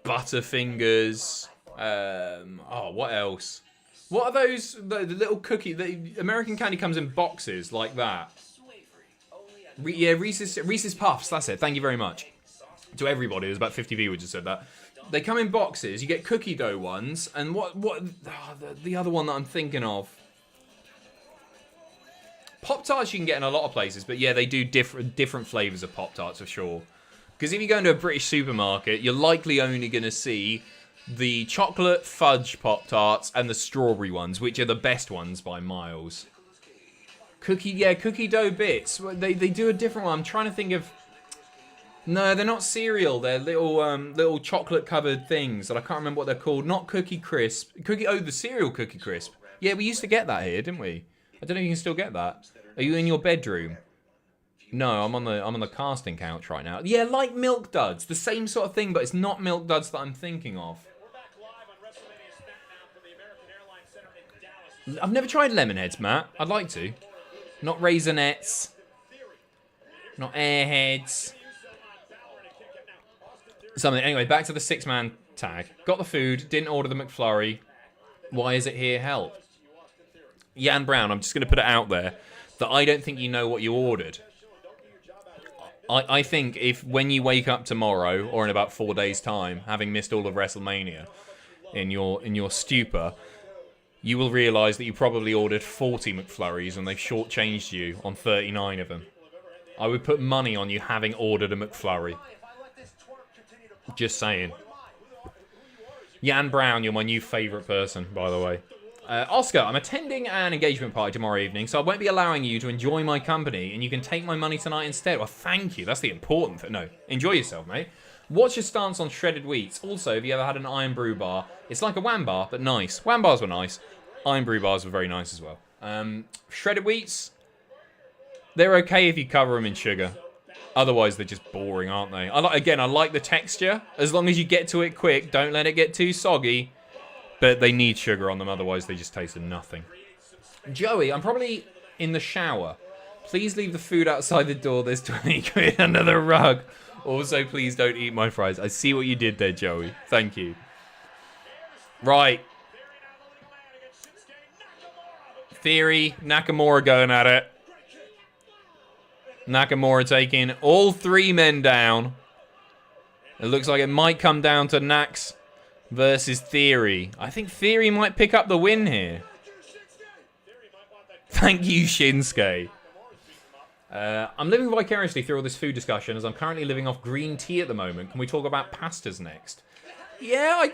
Butterfingers. What else? What are those? The little cookie. The American candy comes in boxes like that. Reese's Puffs. That's it. Thank you very much to everybody. There's about 50 people just said that. They come in boxes. You get cookie dough ones, and the other one that I'm thinking of. Pop-Tarts you can get in a lot of places, but yeah, they do different flavors of Pop-Tarts for sure. Because if you go into a British supermarket, you're likely only going to see the chocolate fudge Pop-Tarts and the strawberry ones, which are the best ones by miles. Cookie dough bits. They do a different one. I'm trying to think of... No, they're not cereal. They're little chocolate-covered things that I can't remember what they're called. Not Cookie Crisp. The cereal Cookie Crisp. Yeah, we used to get that here, didn't we? I don't know if you can still get that. Are you in your bedroom? No, I'm on the casting couch right now. Yeah, like Milk Duds. The same sort of thing, but it's not Milk Duds that I'm thinking of.
We're back live on WrestleMania SmackDown from the American Airlines Center in Dallas.
I've never tried Lemonheads, Matt. I'd like to. Not Raisinets. Not airheads. Something. Anyway, back to the 6-man tag. Got the food. Didn't order the McFlurry. Why is it here? Help. Jan Brown, I'm just going to put it out there that I don't think you know what you ordered. I think if when you wake up tomorrow or in about 4 days' time, having missed all of WrestleMania in your stupor, you will realise that you probably ordered 40 McFlurries and they've shortchanged you on 39 of them. I would put money on you having ordered a McFlurry. Just saying. Jan Brown, you're my new favourite person, by the way. Oscar, I'm attending an engagement party tomorrow evening, so I won't be allowing you to enjoy my company, and you can take my money tonight instead. Well, thank you. That's the important thing. No, enjoy yourself, mate. What's your stance on shredded wheats? Also, have you ever had an Iron Brew bar? It's like a Wham bar, but nice. Wham bars were nice. Iron Brew bars were very nice as well. Shredded wheats, they're okay if you cover them in sugar. Otherwise, they're just boring, aren't they? I like the texture. As long as you get to it quick, don't let it get too soggy. But they need sugar on them, otherwise they just taste of nothing. Joey, I'm probably in the shower. Please leave the food outside the door. There's 20 quid under the rug. Also, please don't eat my fries. I see what you did there, Joey. Thank you. Right. Theory, Nakamura going at it. Nakamura taking all 3 men down. It looks like it might come down to Nax versus Theory. I think Theory might pick up the win here. Thank you, Shinsuke. I'm living vicariously through all this food discussion as I'm currently living off green tea at the moment. Can we talk about pastas next? Yeah,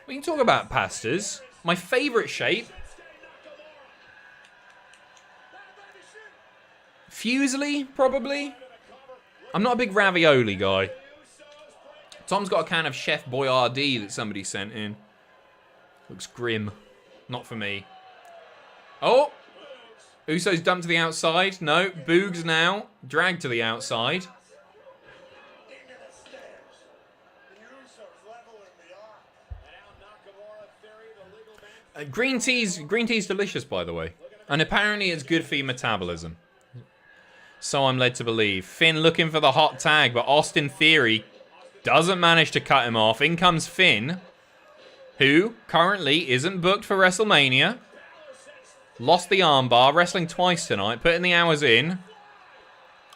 we can talk about pastas. My favourite shape. Fusilli, probably. I'm not a big ravioli guy. Tom's got a can of Chef Boyardee that somebody sent in. Looks grim. Not for me. Oh! Uso's dumped to the outside. No, Boogs now. Dragged to the outside. Green tea's delicious, by the way. And apparently it's good for your metabolism. So I'm led to believe. Finn looking for the hot tag, but Austin Theory doesn't manage to cut him off. In comes Finn, who currently isn't booked for WrestleMania. Lost the armbar, wrestling twice tonight, putting the hours in.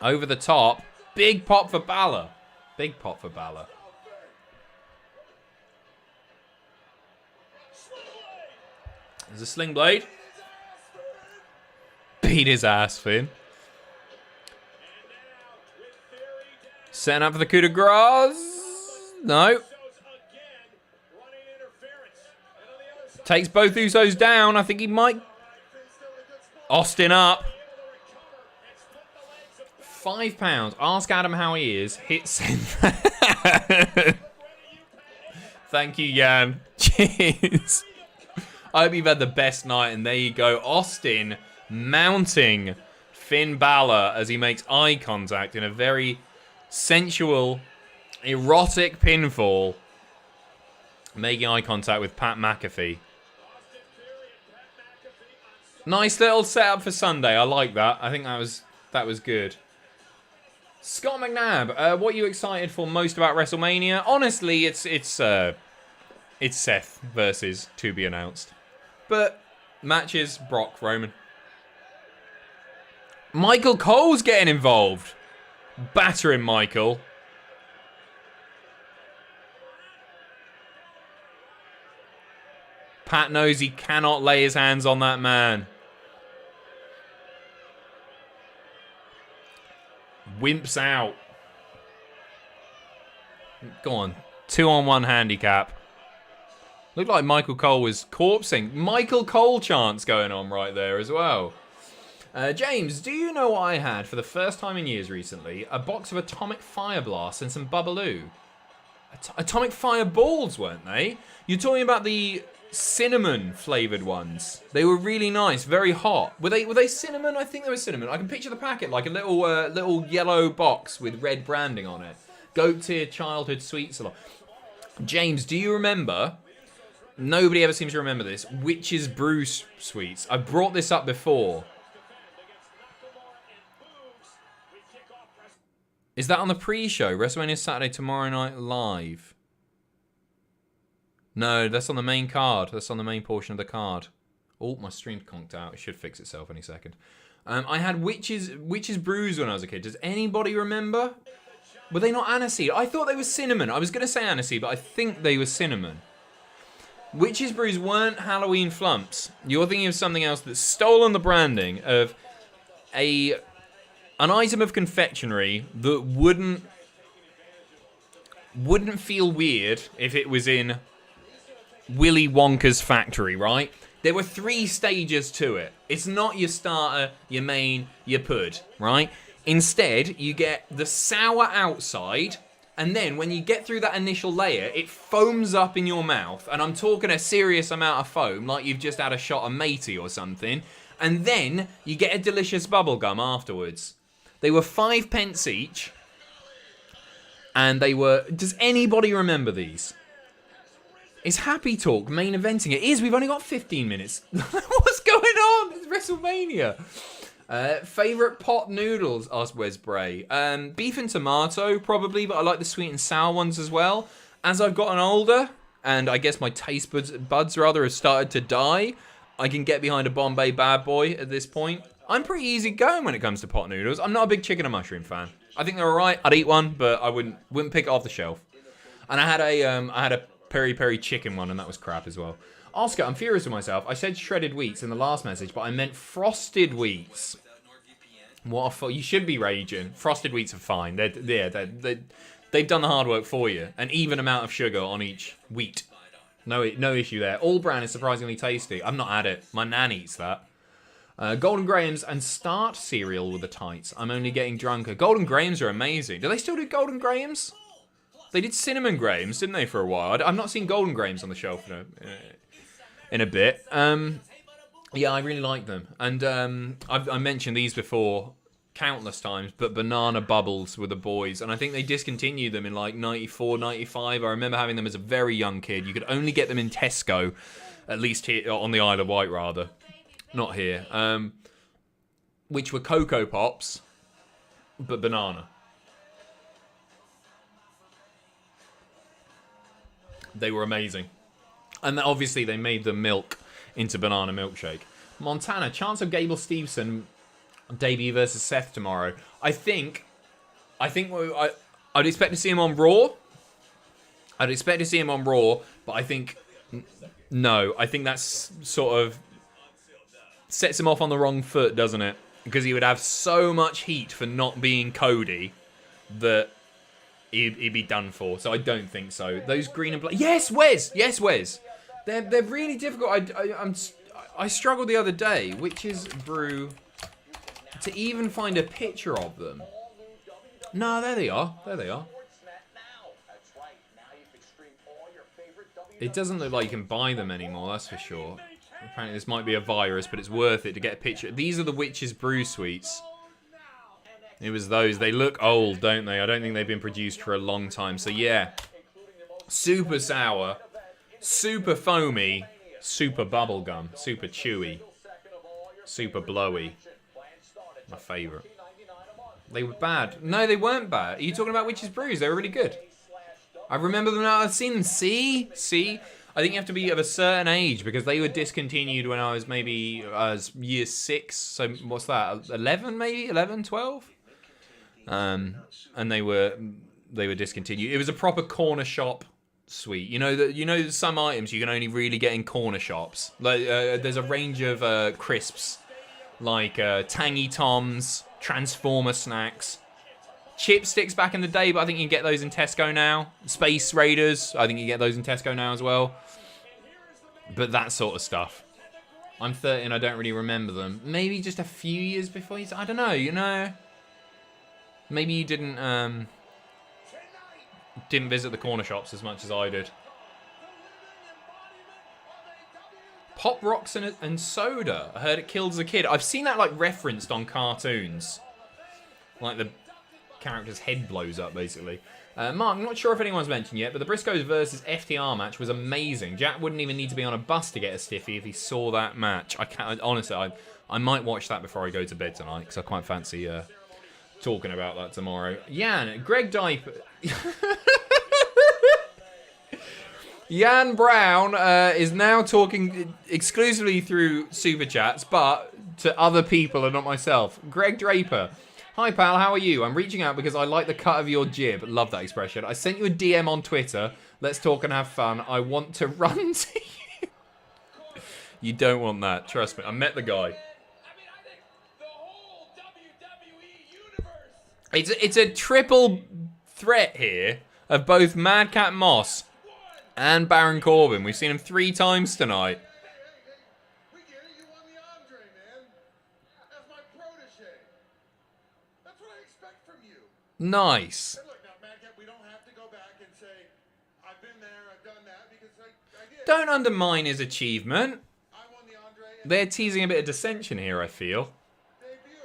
Over the top. Big pop for Balor. Big pop for Balor. There's a sling blade. Beat his ass, Finn. Setting up for the coup de grace. No. Takes both Usos down. I think he might. Austin up. £5. Ask Adam how he is. Hit send. Thank you, Jan. Cheers. I hope you've had the best night. And there you go. Austin mounting Finn Balor as he makes eye contact in a very sensual, erotic pinfall. Making eye contact with Pat McAfee. Nice little setup for Sunday. I like that. I think that was good. Scott McNabb, what are you excited for most about WrestleMania? Honestly, it's Seth versus to be announced. But matches, Brock, Roman. Michael Cole's getting involved. Battering Michael. Pat knows he cannot lay his hands on that man. Wimps out. Go on. 2-on-1 handicap. Looked like Michael Cole was corpsing. Michael Cole chants going on right there as well. James, do you know what I had for the first time in years recently? A box of Atomic Fire Blast and some Bubbaloo. Atomic Fire Balls, weren't they? You're talking about the cinnamon flavored ones. They were really nice, very hot. Were they cinnamon? I think they were cinnamon. I can picture the packet like a little yellow box with red branding on it. Goat tier childhood sweets a lot. James, do you remember? Nobody ever seems to remember this. Witch's Brew sweets. I brought this up before. Is that on the pre-show? WrestleMania Saturday, tomorrow night live. No, that's on the main card. That's on the main portion of the card. Oh, my stream's conked out. It should fix itself any second. I had Witch's Brews when I was a kid. Does anybody remember? Were they not aniseed? I thought they were cinnamon. I was going to say aniseed, but I think they were cinnamon. Witch's Brews weren't Halloween flumps. You're thinking of something else that's stolen the branding of an item of confectionery that wouldn't feel weird if it was in Willy Wonka's factory, right? There were 3 stages to it. It's not your starter, your main, your pud, right? Instead, you get the sour outside, and then when you get through that initial layer, it foams up in your mouth, and I'm talking a serious amount of foam, like you've just had a shot of matey or something, and then you get a delicious bubblegum afterwards. They were 5 pence each, and they were... Does anybody remember these? Is Happy Talk main eventing? It is. We've only got 15 minutes. What's going on? It's WrestleMania. Favorite pot noodles? Asked Wes Bray. Beef and tomato, probably, but I like the sweet and sour ones as well. As I've gotten older, and I guess my taste buds rather have started to die, I can get behind a Bombay Bad Boy at this point. I'm pretty easy going when it comes to pot noodles. I'm not a big chicken and mushroom fan. I think they're alright. I'd eat one, but I wouldn't pick it off the shelf. And I had a peri peri chicken one, and that was crap as well. Oscar, I'm furious with myself. I said shredded wheats in the last message, but I meant frosted wheats. What a you should be raging. Frosted wheats are fine. They've done the hard work for you. An even amount of sugar on each wheat. No issue there. All bran is surprisingly tasty. I've not had it. My nan eats that. Golden Grahams and start cereal with the tights. I'm only getting drunker. Golden Grahams are amazing. Do they still do Golden Grahams? They did cinnamon Grahams, didn't they, for a while? I've not seen Golden Grahams on the shelf in a bit. Yeah, I really like them. And I mentioned these before countless times, but banana bubbles were the boys. And I think they discontinued them in like 94, 95. I remember having them as a very young kid. You could only get them in Tesco, at least here on the Isle of Wight, rather. Not here. Which were Cocoa Pops, but banana. They were amazing. And obviously they made the milk into banana milkshake. Montana, chance of Gable Steveson debut versus Seth tomorrow. I'd expect to see him on Raw. But I think no. I think that's sort of sets him off on the wrong foot, doesn't it? Because he would have so much heat for not being Cody that he'd be done for. So I don't think so. Those green and black. Yes, Wes. They're really difficult. I struggled the other day, which is brew, to even find a picture of them. No, there they are. It doesn't look like you can buy them anymore, that's for sure. Apparently this might be a virus, but it's worth it to get a picture. These are the Witch's Brew sweets. It was those. They look old, don't they? I don't think they've been produced for a long time. So yeah, super sour, super foamy, super bubblegum, super chewy, super blowy. My favourite. They were bad. No, they weren't bad. Are you talking about Witch's Brews? They were really good. I remember them now. I've seen them. See? I think you have to be of a certain age because they were discontinued when I was maybe year 6. So what's that? 11 maybe? 11, 12? And they were discontinued. It was a proper corner shop sweet. You know some items you can only really get in corner shops. Like there's a range of crisps like Tangy Toms, Transformer snacks, Chipsticks back in the day, but I think you can get those in Tesco now. Space Raiders, I think you get those in Tesco now as well. But that sort of stuff. I'm 30 and I don't really remember them. Maybe just a few years before you... I don't know, Maybe you didn't visit the corner shops as much as I did. Pop Rocks and Soda. I heard it killed as a kid. I've seen that like referenced on cartoons. Like the character's head blows up, basically. Mark, I'm not sure if anyone's mentioned yet, but the Briscoes versus FTR match was amazing. Jack wouldn't even need to be on a bus to get a stiffy if he saw that match. Honestly, I might watch that before I go to bed tonight, because I quite fancy talking about that tomorrow. Jan, Greg Diaper. Jan Brown is now talking exclusively through Super Chats, but to other people and not myself. Greg Draper. Hi, pal. How are you? I'm reaching out because I like the cut of your jib. Love that expression. I sent you a DM on Twitter. Let's talk and have fun. I want to run to you. You don't want that. Trust me. I met the guy. It's a triple threat here of both Madcap Moss and Baron Corbin. We've seen him 3 times tonight.
We get it. You won the Andre, man. That's my protege. That's what I expect from you.
Nice.
Hey, look, now, Madcap, we don't have to go back and say, I've been there, I've done that, because I did.
Don't undermine his achievement.
I won the Andre. And
They're teasing a bit of dissension here, I feel.
debut.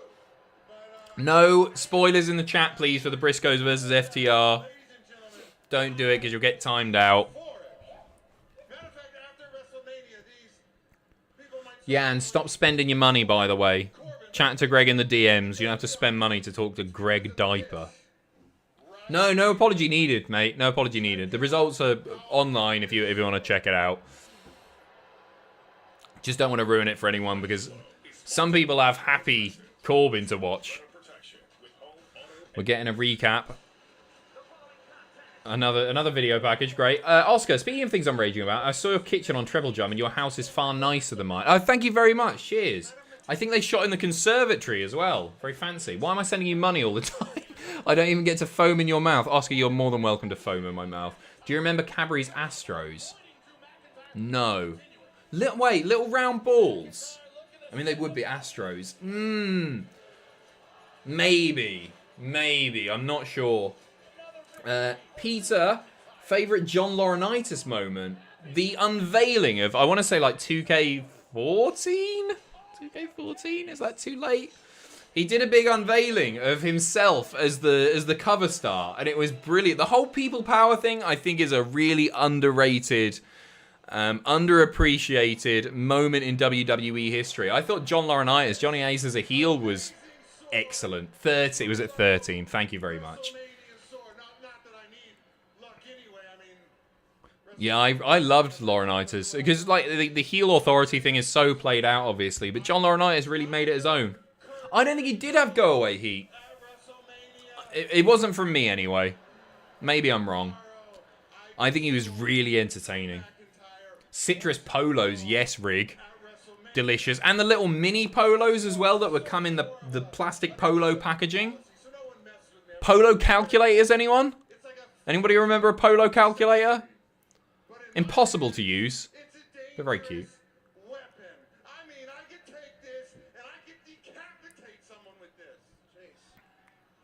But,
No spoilers in the chat, please, for the Briscoes versus FTR.
ladies and gentlemen,
Don't do it because you'll get timed out.
for it. Matter of fact, after WrestleMania, these people might say,
Yeah, and stop spending your money, by the way. Chat to Greg in the DMs. You don't have to spend money to talk to Greg Diaper. No apology needed, mate. No apology needed. The results are online if you want to check it out. Just don't want to ruin it for anyone because some people have happy Corbin to watch. We're getting a recap. Another video package, great. Oscar, speaking of things I'm raging about, I saw your kitchen on Treble Jump and your house is far nicer than mine. Oh, thank you very much. Cheers. I think they shot in the conservatory as well. Very fancy. Why am I sending you money all the time? I don't even get to foam in your mouth. Oscar, you're more than welcome to foam in my mouth. Do you remember Cadbury's Astros? No. Little round balls. I mean, they would be Astros. Maybe. I'm not sure. Peter, favourite John Laurinaitis moment? The unveiling of, I want to say like 2K14? 2K14? Is that too late? He did a big unveiling of himself as the cover star, and it was brilliant. The whole people power thing, I think, is a really underrated, underappreciated moment in WWE history. I thought John Laurinaitis, Johnny Ace as a heel, was excellent. It was at 13. Thank you very much. Yeah, I loved Laurinaitis because like the heel authority thing is so played out, obviously, but John Laurinaitis really made it his own. I don't think he did have go away heat. It wasn't from me anyway. Maybe I'm wrong. I think he was really entertaining. Citrus polos, yes, Rig. Delicious. And the little mini polos as well that would come in the plastic polo packaging. Polo calculators, anyone? Anybody remember a polo calculator? Impossible to use. They're very cute.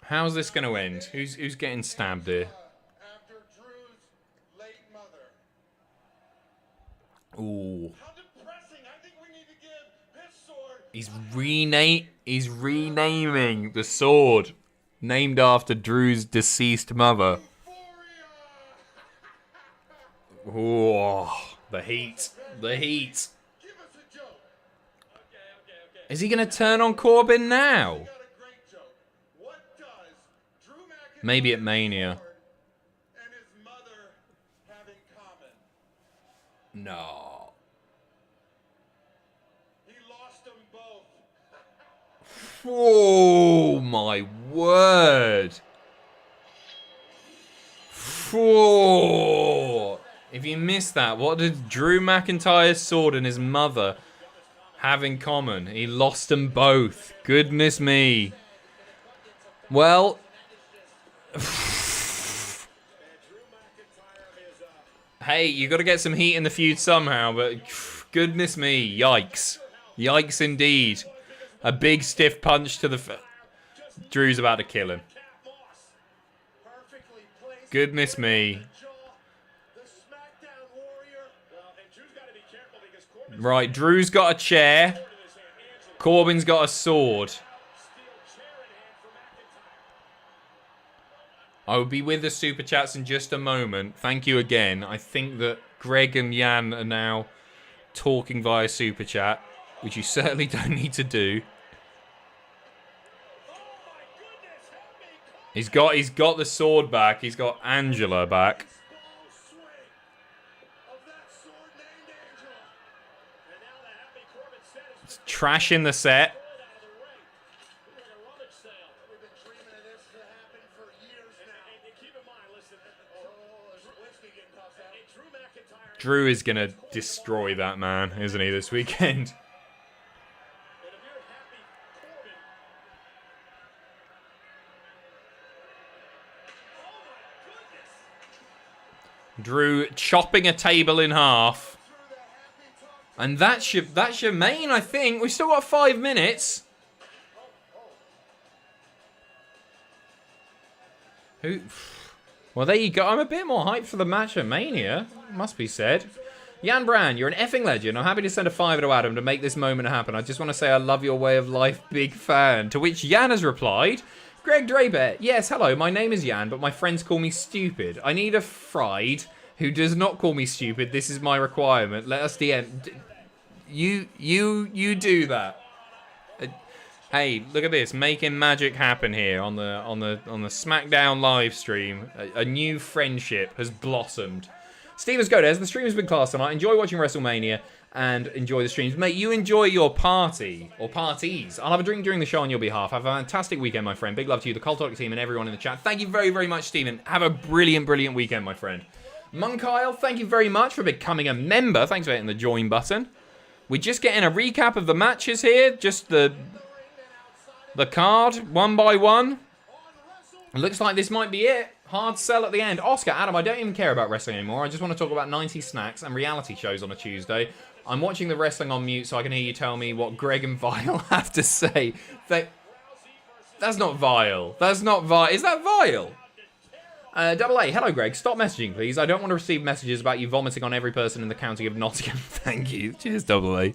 How's this going to end? Who's getting stabbed here? Ooh. He's renaming the sword named after Drew's deceased mother. Oh, the heat. Is he going to turn on Corbin now? Maybe at Mania. No. Oh my word. Oh. If you missed that, what did Drew McIntyre's sword and his mother have in common? He lost them both. Goodness me. Well, hey, you got to get some heat in the feud somehow, but goodness me, yikes. Yikes indeed. A big stiff punch to the... Drew's about to kill him. Goodness me. Right, Drew's got a chair. Corbin's got a sword. I will be with the Super Chats in just a moment. Thank you again. I think that Greg and Jan are now talking via Super Chat, which you certainly don't need to do. He's got the sword back. He's got Angela back. It's trashing the set. Drew is going to destroy that man, isn't he, this weekend? Drew chopping a table in half. And that's your main, I think. We've still got 5 minutes. Who? Well, there you go. I'm a bit more hyped for the match at Mania, must be said. Jan Brand, you're an effing legend. I'm happy to send a $5 to Adam to make this moment happen. I just want to say I love your way of life, big fan. To which Jan has replied, Greg Draper, yes, hello, my name is Jan, but my friends call me stupid. I need a fried who does not call me stupid. This is my requirement. Let us DM. You do that. Hey, look at this, making magic happen here on the SmackDown live stream. A new friendship has blossomed. Stevens Godez, the stream has been class tonight. Enjoy watching WrestleMania and enjoy the streams. Mate, you enjoy your party or parties. I'll have a drink during the show on your behalf. Have a fantastic weekend, my friend. Big love to you, the Cultaholic team, and everyone in the chat. Thank you very, very much, Steven. Have a brilliant, brilliant weekend, my friend. Monkile, thank you very much for becoming a member. Thanks for hitting the join button. We're just getting a recap of the matches here. Just the card, one by one. It looks like this might be it. Hard sell at the end. Oscar, Adam, I don't even care about wrestling anymore. I just want to talk about 90 snacks and reality shows on a Tuesday. I'm watching the wrestling on mute so I can hear you tell me what Greg and Vile have to say. That's not vile. That's not vile. Is that vile? Double A, hello Greg. Stop messaging, please. I don't want to receive messages about you vomiting on every person in the county of Nottingham. Thank you. Cheers, Double A.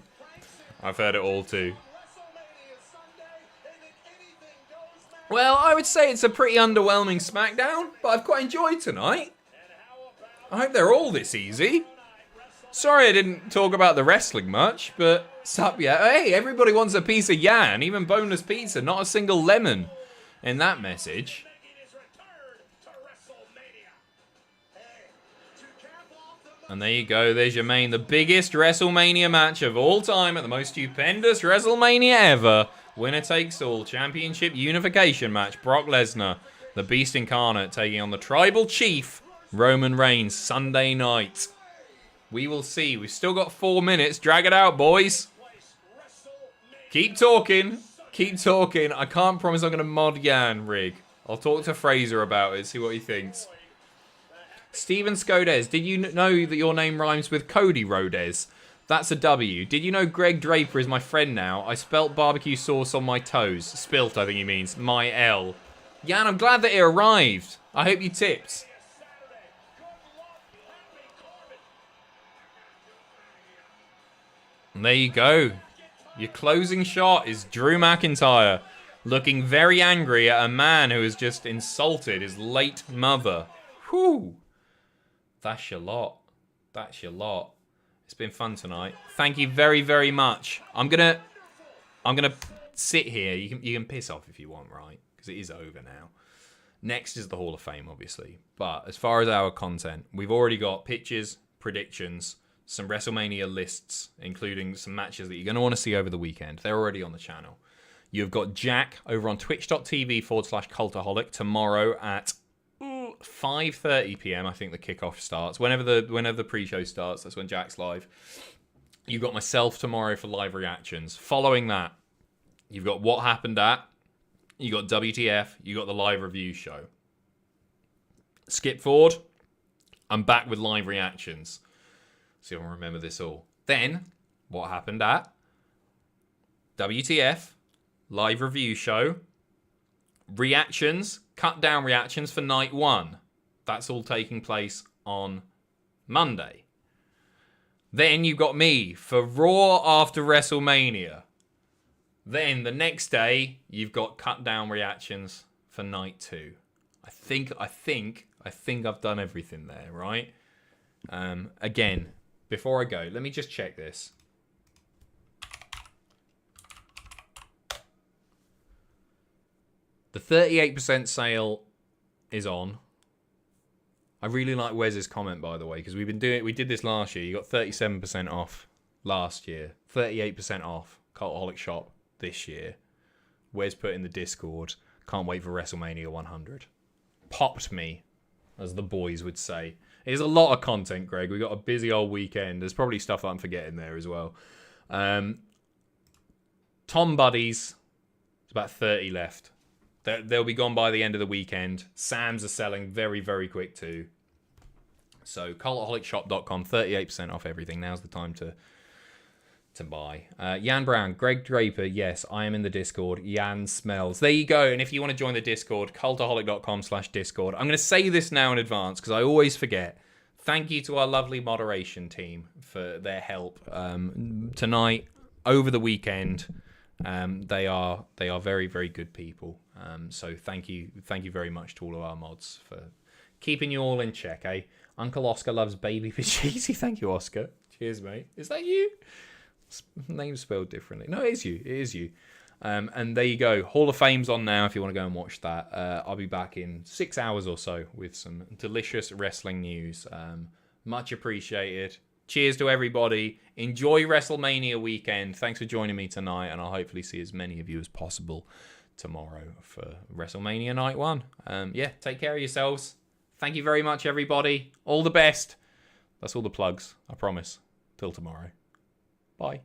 I've heard it all too. Well, I would say it's a pretty underwhelming SmackDown, but I've quite enjoyed tonight. I hope they're all this easy. Sorry I didn't talk about the wrestling much, but sup, yeah. Hey, everybody wants a piece of Yan, even boneless pizza, not a single lemon in that message. And there you go, there's your main, the biggest WrestleMania match of all time at the most stupendous WrestleMania ever. Winner takes all, championship unification match. Brock Lesnar, the Beast Incarnate, taking on the Tribal Chief, Roman Reigns, Sunday night. We will see. We've still got 4 minutes. Drag it out, boys. Keep talking. Keep talking. I can't promise I'm going to mod Jan, Rig. I'll talk to Fraser about it, see what he thinks. Steven Scodes, did you know that your name rhymes with Cody Rhodes? That's a W. Did you know Greg Draper is my friend now? I spelt barbecue sauce on my toes. Spilt, I think he means. My L. Jan, I'm glad that it arrived. I hope you tipped. And there you go. Your closing shot is Drew McIntyre looking very angry at a man who has just insulted his late mother. Whew. That's your lot. That's your lot. It's been fun tonight. Thank you very, very much. I'm gonna sit here. You can piss off if you want, right? Because it is over now. Next is the Hall of Fame, obviously. But as far as our content, we've already got pictures, predictions, some WrestleMania lists, including some matches that you're going to want to see over the weekend. They're already on the channel. You've got Jack over on twitch.tv/Cultaholic tomorrow at 5:30 p.m. I think the kickoff starts. Whenever the pre-show starts, that's when Jack's live. You've got myself tomorrow for live reactions. Following that, you've got What Happened At. You got WTF. You got the live review show. Skip forward. I'm back with live reactions. So you'll remember this all. Then, What Happened At. WTF. Live review show. Reactions. Cut down reactions for night 1. That's all taking place on Monday. Then you've got me for Raw after WrestleMania. Then the next day, you've got cut down reactions for night 2. I think I've done everything there, right? Again, before I go, let me just check this. The 38% sale is on. I really like Wes's comment, by the way, because we did this last year. You got 37% off last year, 38% off Cultaholic shop this year. Wes put in the Discord, can't wait for WrestleMania 100. Popped me, as the boys would say. It's a lot of content, Greg. We got a busy old weekend. There's probably stuff that I'm forgetting there as well. Tom Buddies, there's about 30 left. They'll be gone by the end of the weekend. Sam's are selling very, very quick too. So cultaholicshop.com, 38% off everything. Now's the time to buy. Jan Brown, Greg Draper, yes, I am in the Discord. Jan Smells. There you go. And if you want to join the Discord, cultaholic.com/Discord. I'm going to say this now in advance because I always forget. Thank you to our lovely moderation team for their help tonight, over the weekend. They are very, very good people. So thank you very much to all of our mods for keeping you all in check, eh? Uncle Oscar loves baby Pacitti. Thank you, Oscar. Cheers, mate. Is that you? Name spelled differently. No, it is you. It is you. And there you go. Hall of Fame's on now if you want to go and watch that. I'll be back in 6 hours or so with some delicious wrestling news. Much appreciated. Cheers to everybody. Enjoy WrestleMania weekend. Thanks for joining me tonight, and I'll hopefully see as many of you as possible tomorrow for WrestleMania Night 1. Yeah, take care of yourselves. Thank you very much, everybody. All the best. That's all the plugs, I promise. Till tomorrow. Bye.